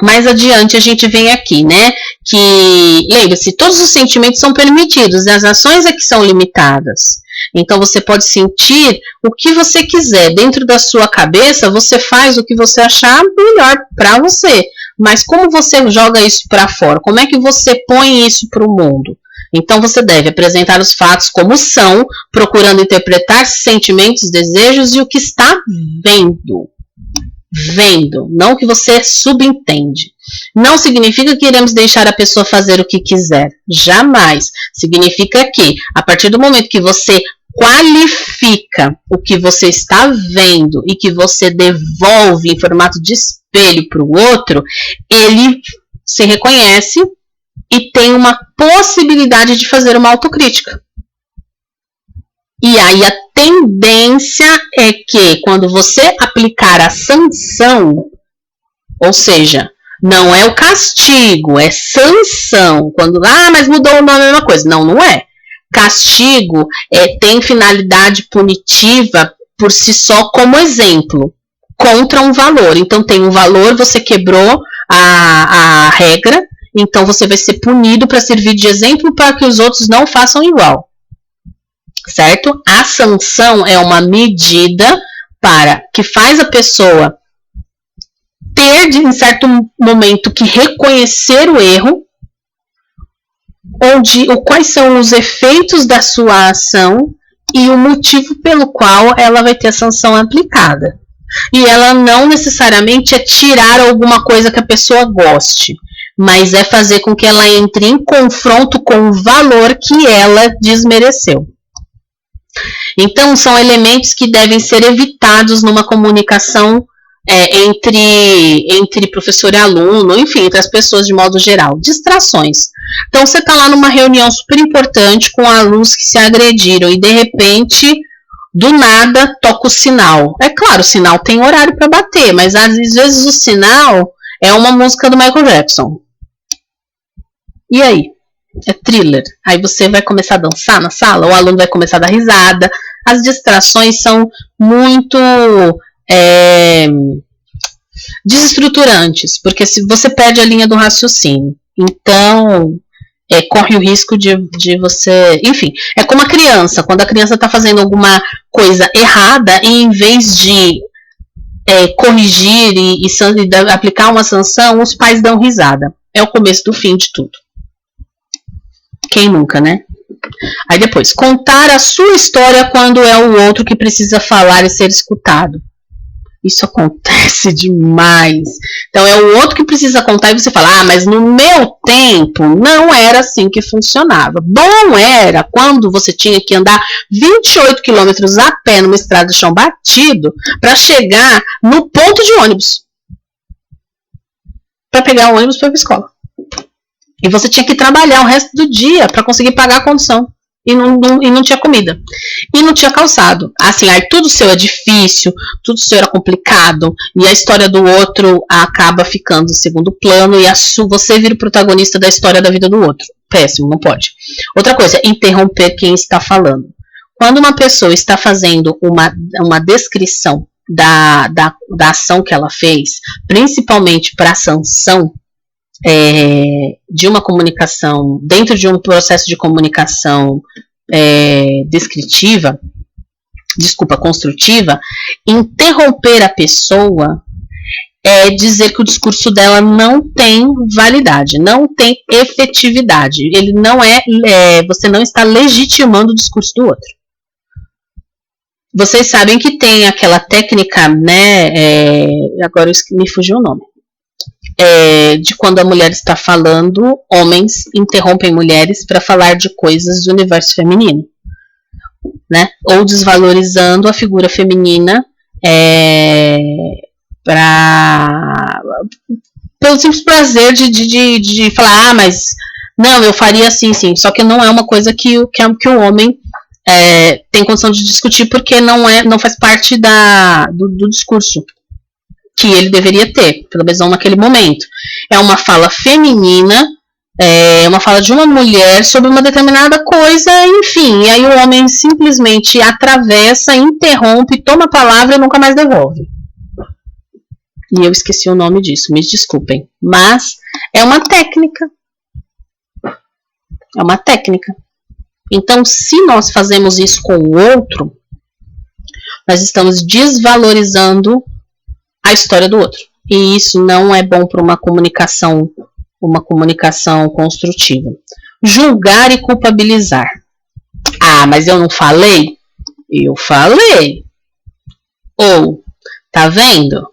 mais adiante a gente vem aqui, né? Que, lembre-se, todos os sentimentos são permitidos, as ações é que são limitadas. Então você pode sentir o que você quiser. Dentro da sua cabeça, você faz o que você achar melhor para você. Mas como você joga isso para fora? Como é que você põe isso para o mundo? Então você deve apresentar os fatos como são, procurando interpretar sentimentos, desejos e o que está vendo. Vendo, não o que você subentende. Não significa que iremos deixar a pessoa fazer o que quiser. Jamais. Significa que, a partir do momento que você qualifica o que você está vendo e que você devolve em formato de espelho para o outro, ele se reconhece e tem uma possibilidade de fazer uma autocrítica. E aí a tendência é que quando você aplicar a sanção, ou seja, não é o castigo, é sanção. Quando, mas mudou o nome, é a mesma coisa. Não é. Castigo tem finalidade punitiva por si só como exemplo, contra um valor. Então tem um valor, você quebrou a regra, então você vai ser punido para servir de exemplo para que os outros não façam igual. Certo? A sanção é uma medida que faz a pessoa ter, em certo momento, que reconhecer o erro, quais são os efeitos da sua ação e o motivo pelo qual ela vai ter a sanção aplicada. E ela não necessariamente é tirar alguma coisa que a pessoa goste, mas é fazer com que ela entre em confronto com o valor que ela desmereceu. Então, são elementos que devem ser evitados numa comunicação entre professor e aluno, enfim, entre as pessoas de modo geral. Distrações. Então, você está lá numa reunião super importante com alunos que se agrediram e, de repente, do nada, toca o sinal. É claro, o sinal tem horário para bater, mas às vezes o sinal é uma música do Michael Jackson. E aí? É thriller. Aí você vai começar a dançar na sala, o aluno vai começar a dar risada. As distrações são muito desestruturantes, porque se você perde a linha do raciocínio. Então, corre o risco de você... Enfim, é como a criança. Quando a criança está fazendo alguma coisa errada, e em vez de corrigir e aplicar uma sanção, os pais dão risada. É o começo do fim de tudo. Quem nunca, né? Aí depois, contar a sua história quando é o outro que precisa falar e ser escutado. Isso acontece demais. Então é o outro que precisa contar e você fala, mas no meu tempo não era assim que funcionava. Bom era quando você tinha que andar 28 quilômetros a pé numa estrada de chão batido para chegar no ponto de ônibus. Para pegar o ônibus para ir para a escola. E você tinha que trabalhar o resto do dia para conseguir pagar a condução. e não tinha comida. E não tinha calçado. Assim, aí tudo seu é difícil, tudo seu era complicado, e a história do outro acaba ficando em segundo plano, e você vira o protagonista da história da vida do outro. Péssimo, não pode. Outra coisa, interromper quem está falando. Quando uma pessoa está fazendo uma descrição da ação que ela fez, principalmente para a sanção de uma comunicação, dentro de um processo de comunicação construtiva, interromper a pessoa é dizer que o discurso dela não tem validade, não tem efetividade. Ele não você não está legitimando o discurso do outro. Vocês sabem que tem aquela técnica, né? Agora me fugiu o nome. De quando a mulher está falando, homens interrompem mulheres para falar de coisas do universo feminino, né? Ou desvalorizando a figura feminina pelo simples prazer de falar, mas não, eu faria assim, sim. Só que não é uma coisa que o homem tem condição de discutir, porque não faz parte do discurso que ele deveria ter, pelo menos não naquele momento. É uma fala feminina, uma fala de uma mulher sobre uma determinada coisa, enfim, e aí o homem simplesmente atravessa, interrompe, toma a palavra e nunca mais devolve. E eu esqueci o nome disso, me desculpem. Mas é uma técnica. É uma técnica. Então, se nós fazemos isso com o outro, nós estamos desvalorizando a história do outro. E isso não é bom para uma comunicação construtiva. Julgar e culpabilizar. Ah, mas eu não falei? Eu falei. Ou, tá vendo?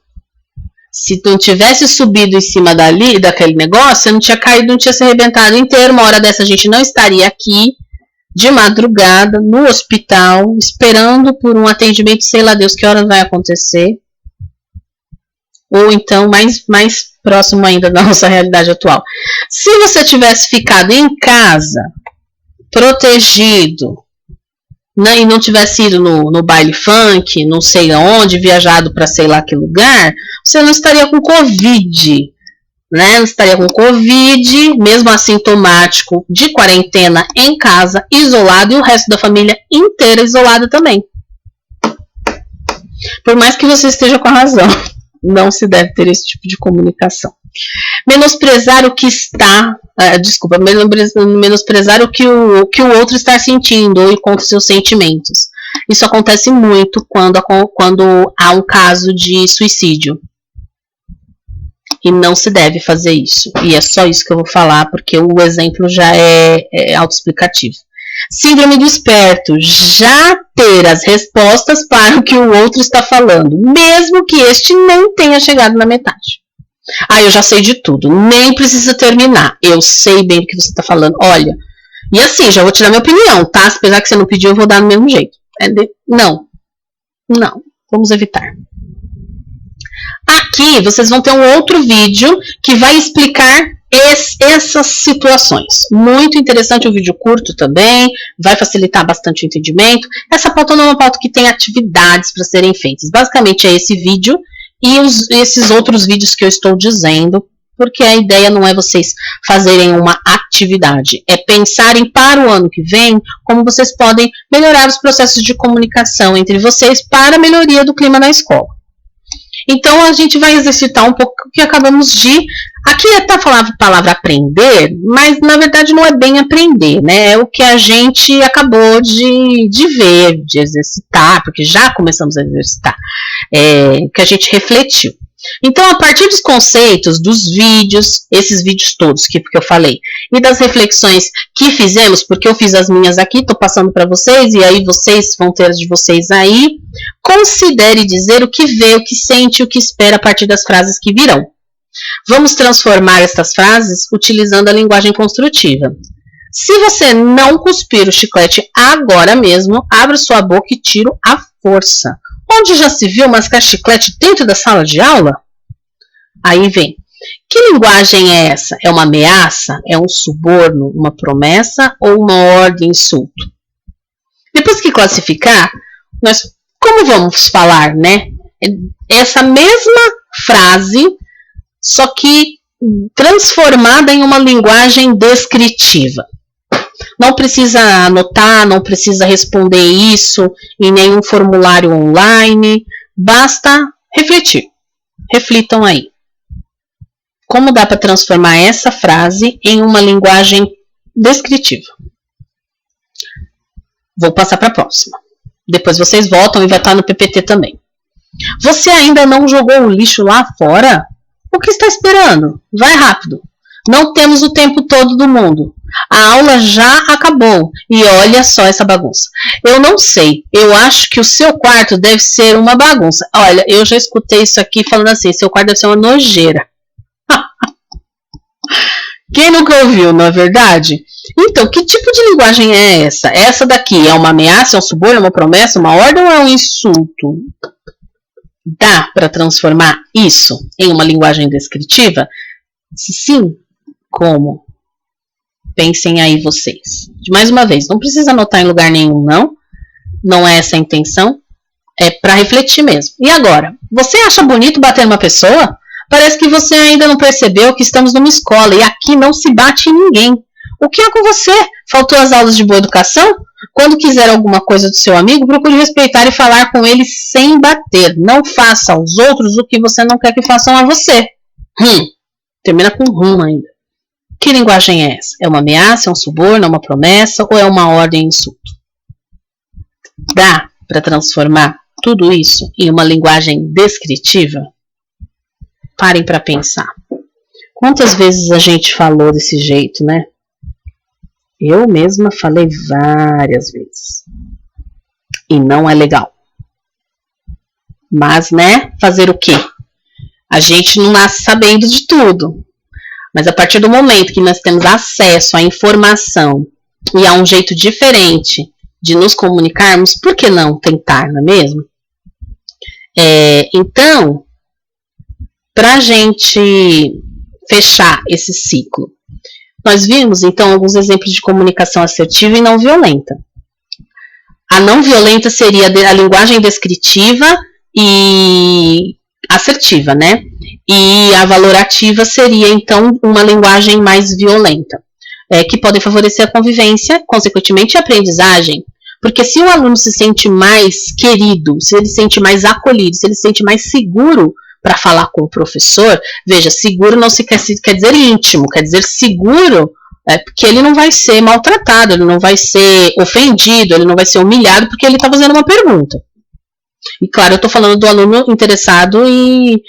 Se tu não tivesse subido em cima daquele negócio, você não tinha caído, não tinha se arrebentado inteiro. Uma hora dessa a gente não estaria aqui de madrugada, no hospital, esperando por um atendimento, sei lá Deus que horas vai acontecer. Ou então, mais próximo ainda da nossa realidade atual. Se você tivesse ficado em casa, protegido, né, e não tivesse ido no baile funk, não sei aonde, viajado para sei lá que lugar, você não estaria com Covid, né? Não estaria com Covid, mesmo assintomático, de quarentena em casa, isolado, e o resto da família inteira isolada também. Por mais que você esteja com a razão, não se deve ter esse tipo de comunicação. Menosprezar o que está, menosprezar o que o outro está sentindo ou contra seus sentimentos. Isso acontece muito quando há um caso de suicídio. E não se deve fazer isso. E é só isso que eu vou falar, porque o exemplo já é autoexplicativo. Síndrome do esperto. Já ter as respostas para o que o outro está falando, mesmo que este nem tenha chegado na metade. Eu já sei de tudo, nem precisa terminar. Eu sei bem do que você está falando. Olha, e assim, já vou te dar minha opinião, tá? Apesar que você não pediu, eu vou dar do mesmo jeito. Não, vamos evitar. Aqui vocês vão ter um outro vídeo que vai explicar essas situações. Muito interessante, um vídeo curto também, vai facilitar bastante o entendimento. Essa pauta não é uma pauta que tem atividades para serem feitas. Basicamente é esse vídeo e esses outros vídeos que eu estou dizendo, porque a ideia não é vocês fazerem uma atividade, é pensarem para o ano que vem como vocês podem melhorar os processos de comunicação entre vocês para a melhoria do clima na escola. Então, a gente vai exercitar um pouco o que acabamos de... Aqui está falando a palavra aprender, mas na verdade não é bem aprender, né? É o que a gente acabou de ver, de exercitar, porque já começamos a exercitar, que a gente refletiu. Então, a partir dos conceitos, dos vídeos, esses vídeos todos que eu falei, e das reflexões que fizemos, porque eu fiz as minhas aqui, estou passando para vocês, e aí vocês vão ter as de vocês aí, considere dizer o que vê, o que sente, o que espera a partir das frases que virão. Vamos transformar estas frases utilizando a linguagem construtiva. Se você não cuspir o chiclete agora mesmo, abra sua boca e tiro à força. Onde já se viu mascar chiclete dentro da sala de aula? Aí vem. Que linguagem é essa? É uma ameaça? É um suborno? Uma promessa? Ou uma ordem insulto? Depois que classificar, como vamos falar, né? Essa mesma frase, só que transformada em uma linguagem descritiva. Não precisa anotar, não precisa responder isso em nenhum formulário online, basta refletir. Reflitam aí. Como dá para transformar essa frase em uma linguagem descritiva? Vou passar para a próxima. Depois vocês voltam e vai estar no PPT também. Você ainda não jogou o lixo lá fora? O que está esperando? Vai rápido. Não temos o tempo todo do mundo. A aula já acabou. E olha só essa bagunça. Eu não sei. Eu acho que o seu quarto deve ser uma bagunça. Olha, eu já escutei isso aqui falando assim. Seu quarto deve ser uma nojeira. Quem nunca ouviu, não é verdade? Então, que tipo de linguagem é essa? Essa daqui é uma ameaça, é um suborno, é uma promessa, uma ordem ou é um insulto? Dá para transformar isso em uma linguagem descritiva? Se sim, como? Pensem aí vocês. Mais uma vez, não precisa anotar em lugar nenhum, não. Não é essa a intenção. É para refletir mesmo. E agora? Você acha bonito bater numa pessoa? Parece que você ainda não percebeu que estamos numa escola e aqui não se bate em ninguém. O que é com você? Faltou as aulas de boa educação? Quando quiser alguma coisa do seu amigo, procure respeitar e falar com ele sem bater. Não faça aos outros o que você não quer que façam a você. Termina com ainda. Que linguagem é essa? É uma ameaça, é um suborno, é uma promessa ou é uma ordem e insulto? Dá para transformar tudo isso em uma linguagem descritiva? Parem para pensar. Quantas vezes a gente falou desse jeito, né? Eu mesma falei várias vezes. E não é legal. Mas, né? Fazer o quê? A gente não nasce sabendo de tudo. Mas a partir do momento que nós temos acesso à informação e a um jeito diferente de nos comunicarmos, por que não tentar, não é mesmo? Então, para a gente fechar esse ciclo, nós vimos, então, alguns exemplos de comunicação assertiva e não violenta. A não violenta seria a linguagem descritiva e assertiva, né? E a valorativa seria, então, uma linguagem mais violenta, que pode favorecer a convivência, consequentemente, a aprendizagem. Porque se o aluno se sente mais querido, se ele se sente mais acolhido, se ele se sente mais seguro para falar com o professor, veja, seguro não quer dizer íntimo, quer dizer seguro, porque ele não vai ser maltratado, ele não vai ser ofendido, ele não vai ser humilhado porque ele está fazendo uma pergunta. E claro, eu estou falando do aluno interessado e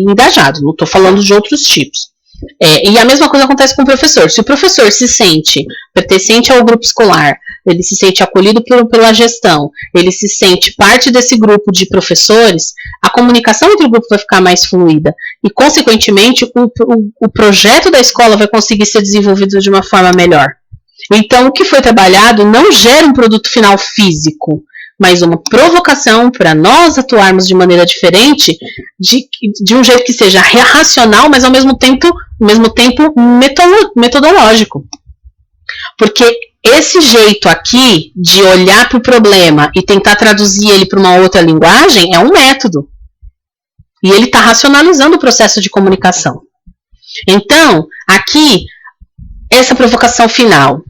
engajado, não estou falando de outros tipos. E a mesma coisa acontece com o professor. Se o professor se sente pertencente ao grupo escolar, ele se sente acolhido pela gestão, ele se sente parte desse grupo de professores, a comunicação entre o grupo vai ficar mais fluida e, consequentemente, o projeto da escola vai conseguir ser desenvolvido de uma forma melhor. Então, o que foi trabalhado não gera um produto final físico, mas uma provocação para nós atuarmos de maneira diferente, de um jeito que seja racional, mas ao mesmo tempo metodológico. Porque esse jeito aqui de olhar para o problema e tentar traduzir ele para uma outra linguagem é um método. E ele está racionalizando o processo de comunicação. Então, aqui, essa provocação final.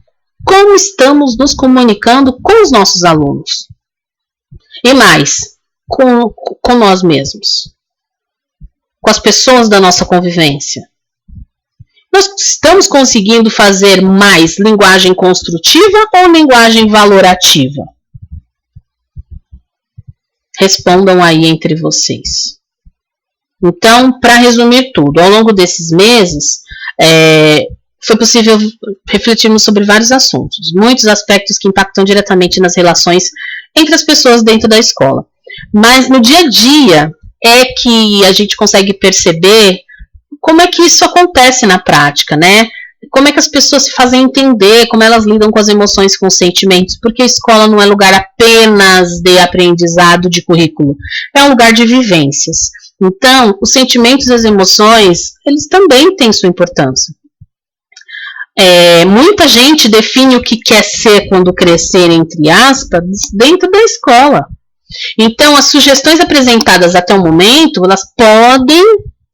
Como estamos nos comunicando com os nossos alunos? E mais, com nós mesmos. Com as pessoas da nossa convivência. Nós estamos conseguindo fazer mais linguagem construtiva ou linguagem valorativa? Respondam aí entre vocês. Então, para resumir tudo, ao longo desses meses, foi possível refletirmos sobre vários assuntos, muitos aspectos que impactam diretamente nas relações entre as pessoas dentro da escola. Mas no dia a dia é que a gente consegue perceber como é que isso acontece na prática, né? Como é que as pessoas se fazem entender, como elas lidam com as emoções, com os sentimentos, porque a escola não é lugar apenas de aprendizado de currículo, é um lugar de vivências. Então, os sentimentos e as emoções, eles também têm sua importância. Muita gente define o que quer ser quando crescer, entre aspas, dentro da escola. Então, as sugestões apresentadas até o momento, elas podem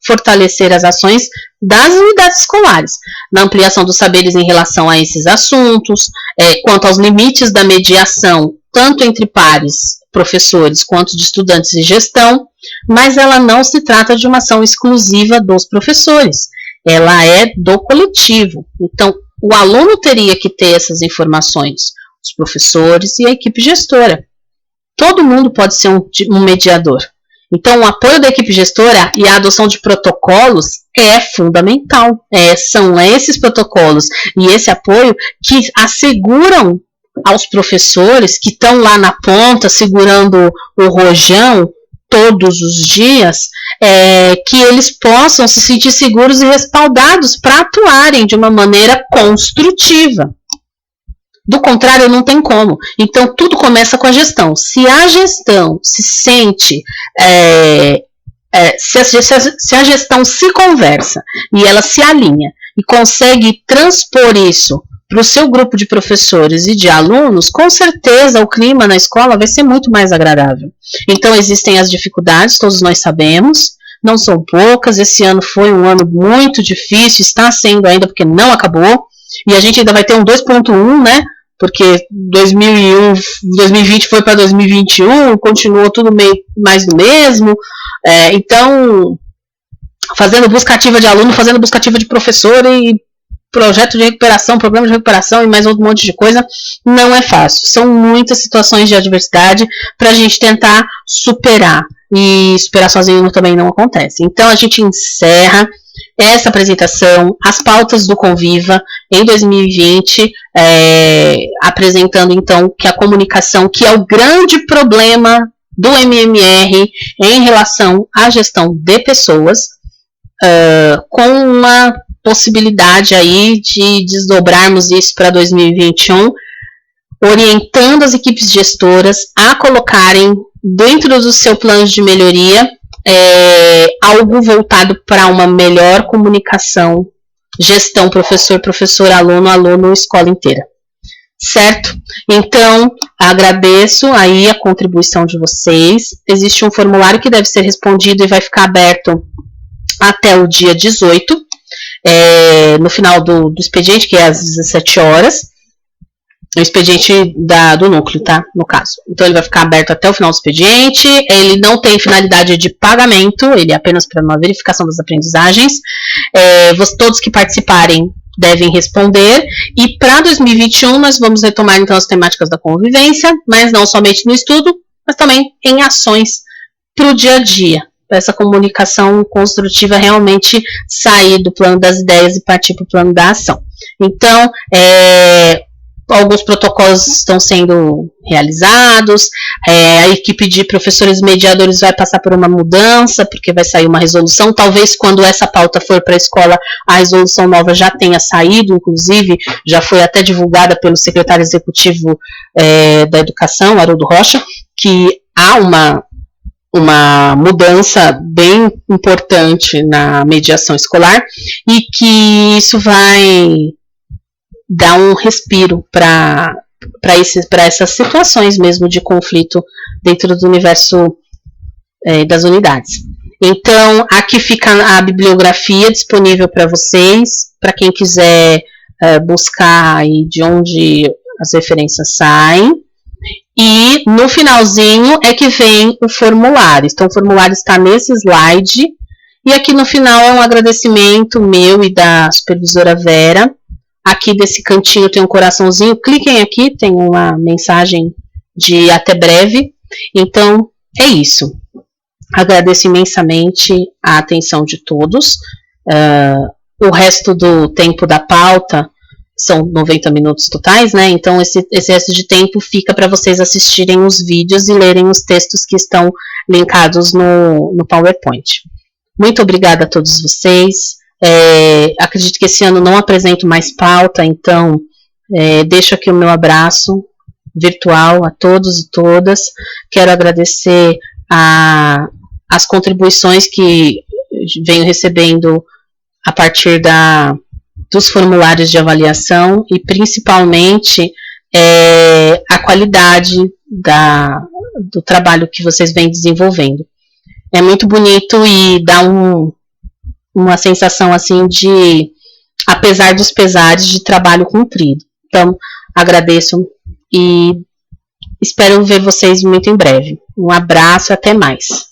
fortalecer as ações das unidades escolares, na ampliação dos saberes em relação a esses assuntos, quanto aos limites da mediação, tanto entre pares, professores, quanto de estudantes e gestão, mas ela não se trata de uma ação exclusiva dos professores, ela é do coletivo. Então, o aluno teria que ter essas informações, os professores e a equipe gestora. Todo mundo pode ser um mediador. Então, o apoio da equipe gestora e a adoção de protocolos é fundamental. São esses protocolos e esse apoio que asseguram aos professores que estão lá na ponta, segurando o rojão todos os dias, que eles possam se sentir seguros e respaldados para atuarem de uma maneira construtiva. Do contrário, não tem como. Então, tudo começa com a gestão. Se a gestão se sente, se a gestão se conversa e ela se alinha e consegue transpor isso para o seu grupo de professores e de alunos, com certeza o clima na escola vai ser muito mais agradável. Então, existem as dificuldades, todos nós sabemos, não são poucas. Esse ano foi um ano muito difícil, está sendo ainda porque não acabou. E a gente ainda vai ter um 2.1, né? Porque 2020 foi para 2021, continuou tudo meio mais do mesmo. Então, fazendo busca ativa de aluno, fazendo busca ativa de professor e projeto de recuperação, programa de recuperação e mais outro monte de coisa, não é fácil. São muitas situações de adversidade para a gente tentar superar. E superar sozinho também não acontece. Então, a gente encerra essa apresentação, as pautas do Conviva em 2020, apresentando então que a comunicação, que é o grande problema do MMR em relação à gestão de pessoas, com uma possibilidade aí de desdobrarmos isso para 2021, orientando as equipes gestoras a colocarem dentro do seu plano de melhoria algo voltado para uma melhor comunicação, gestão, professor, aluno, escola inteira. Certo? Então, agradeço aí a contribuição de vocês. Existe um formulário que deve ser respondido e vai ficar aberto até o dia 18, no final do expediente, que é às 17 horas. O expediente do núcleo, tá? No caso. Então, ele vai ficar aberto até o final do expediente. Ele não tem finalidade de pagamento, ele é apenas para uma verificação das aprendizagens. Todos que participarem devem responder. E para 2021, nós vamos retomar, então, as temáticas da convivência, mas não somente no estudo, mas também em ações para o dia a dia. Para essa comunicação construtiva realmente sair do plano das ideias e partir para o plano da ação. Então, alguns protocolos estão sendo realizados, a equipe de professores mediadores vai passar por uma mudança, porque vai sair uma resolução, talvez quando essa pauta for para a escola, a resolução nova já tenha saído, inclusive, já foi até divulgada pelo secretário executivo da Educação, Haroldo Rocha, que há uma mudança bem importante na mediação escolar, e que isso vai dar um respiro para essas situações mesmo de conflito dentro do universo das unidades. Então, aqui fica a bibliografia disponível para vocês, para quem quiser buscar aí de onde as referências saem. E no finalzinho é que vem o formulário. Então, o formulário está nesse slide. E aqui no final é um agradecimento meu e da supervisora Vera. Aqui desse cantinho tem um coraçãozinho, cliquem aqui, tem uma mensagem de até breve. Então, é isso. Agradeço imensamente a atenção de todos. O resto do tempo da pauta são 90 minutos totais, né? Então, esse resto de tempo fica para vocês assistirem os vídeos e lerem os textos que estão linkados no PowerPoint. Muito obrigada a todos vocês. Acredito que esse ano não apresento mais pauta, então deixo aqui o meu abraço virtual a todos e todas. Quero agradecer as contribuições que venho recebendo a partir dos formulários de avaliação e principalmente a qualidade do trabalho que vocês vêm desenvolvendo. É muito bonito e dá uma sensação assim de, apesar dos pesares, de trabalho cumprido. Então, agradeço e espero ver vocês muito em breve. Um abraço e até mais.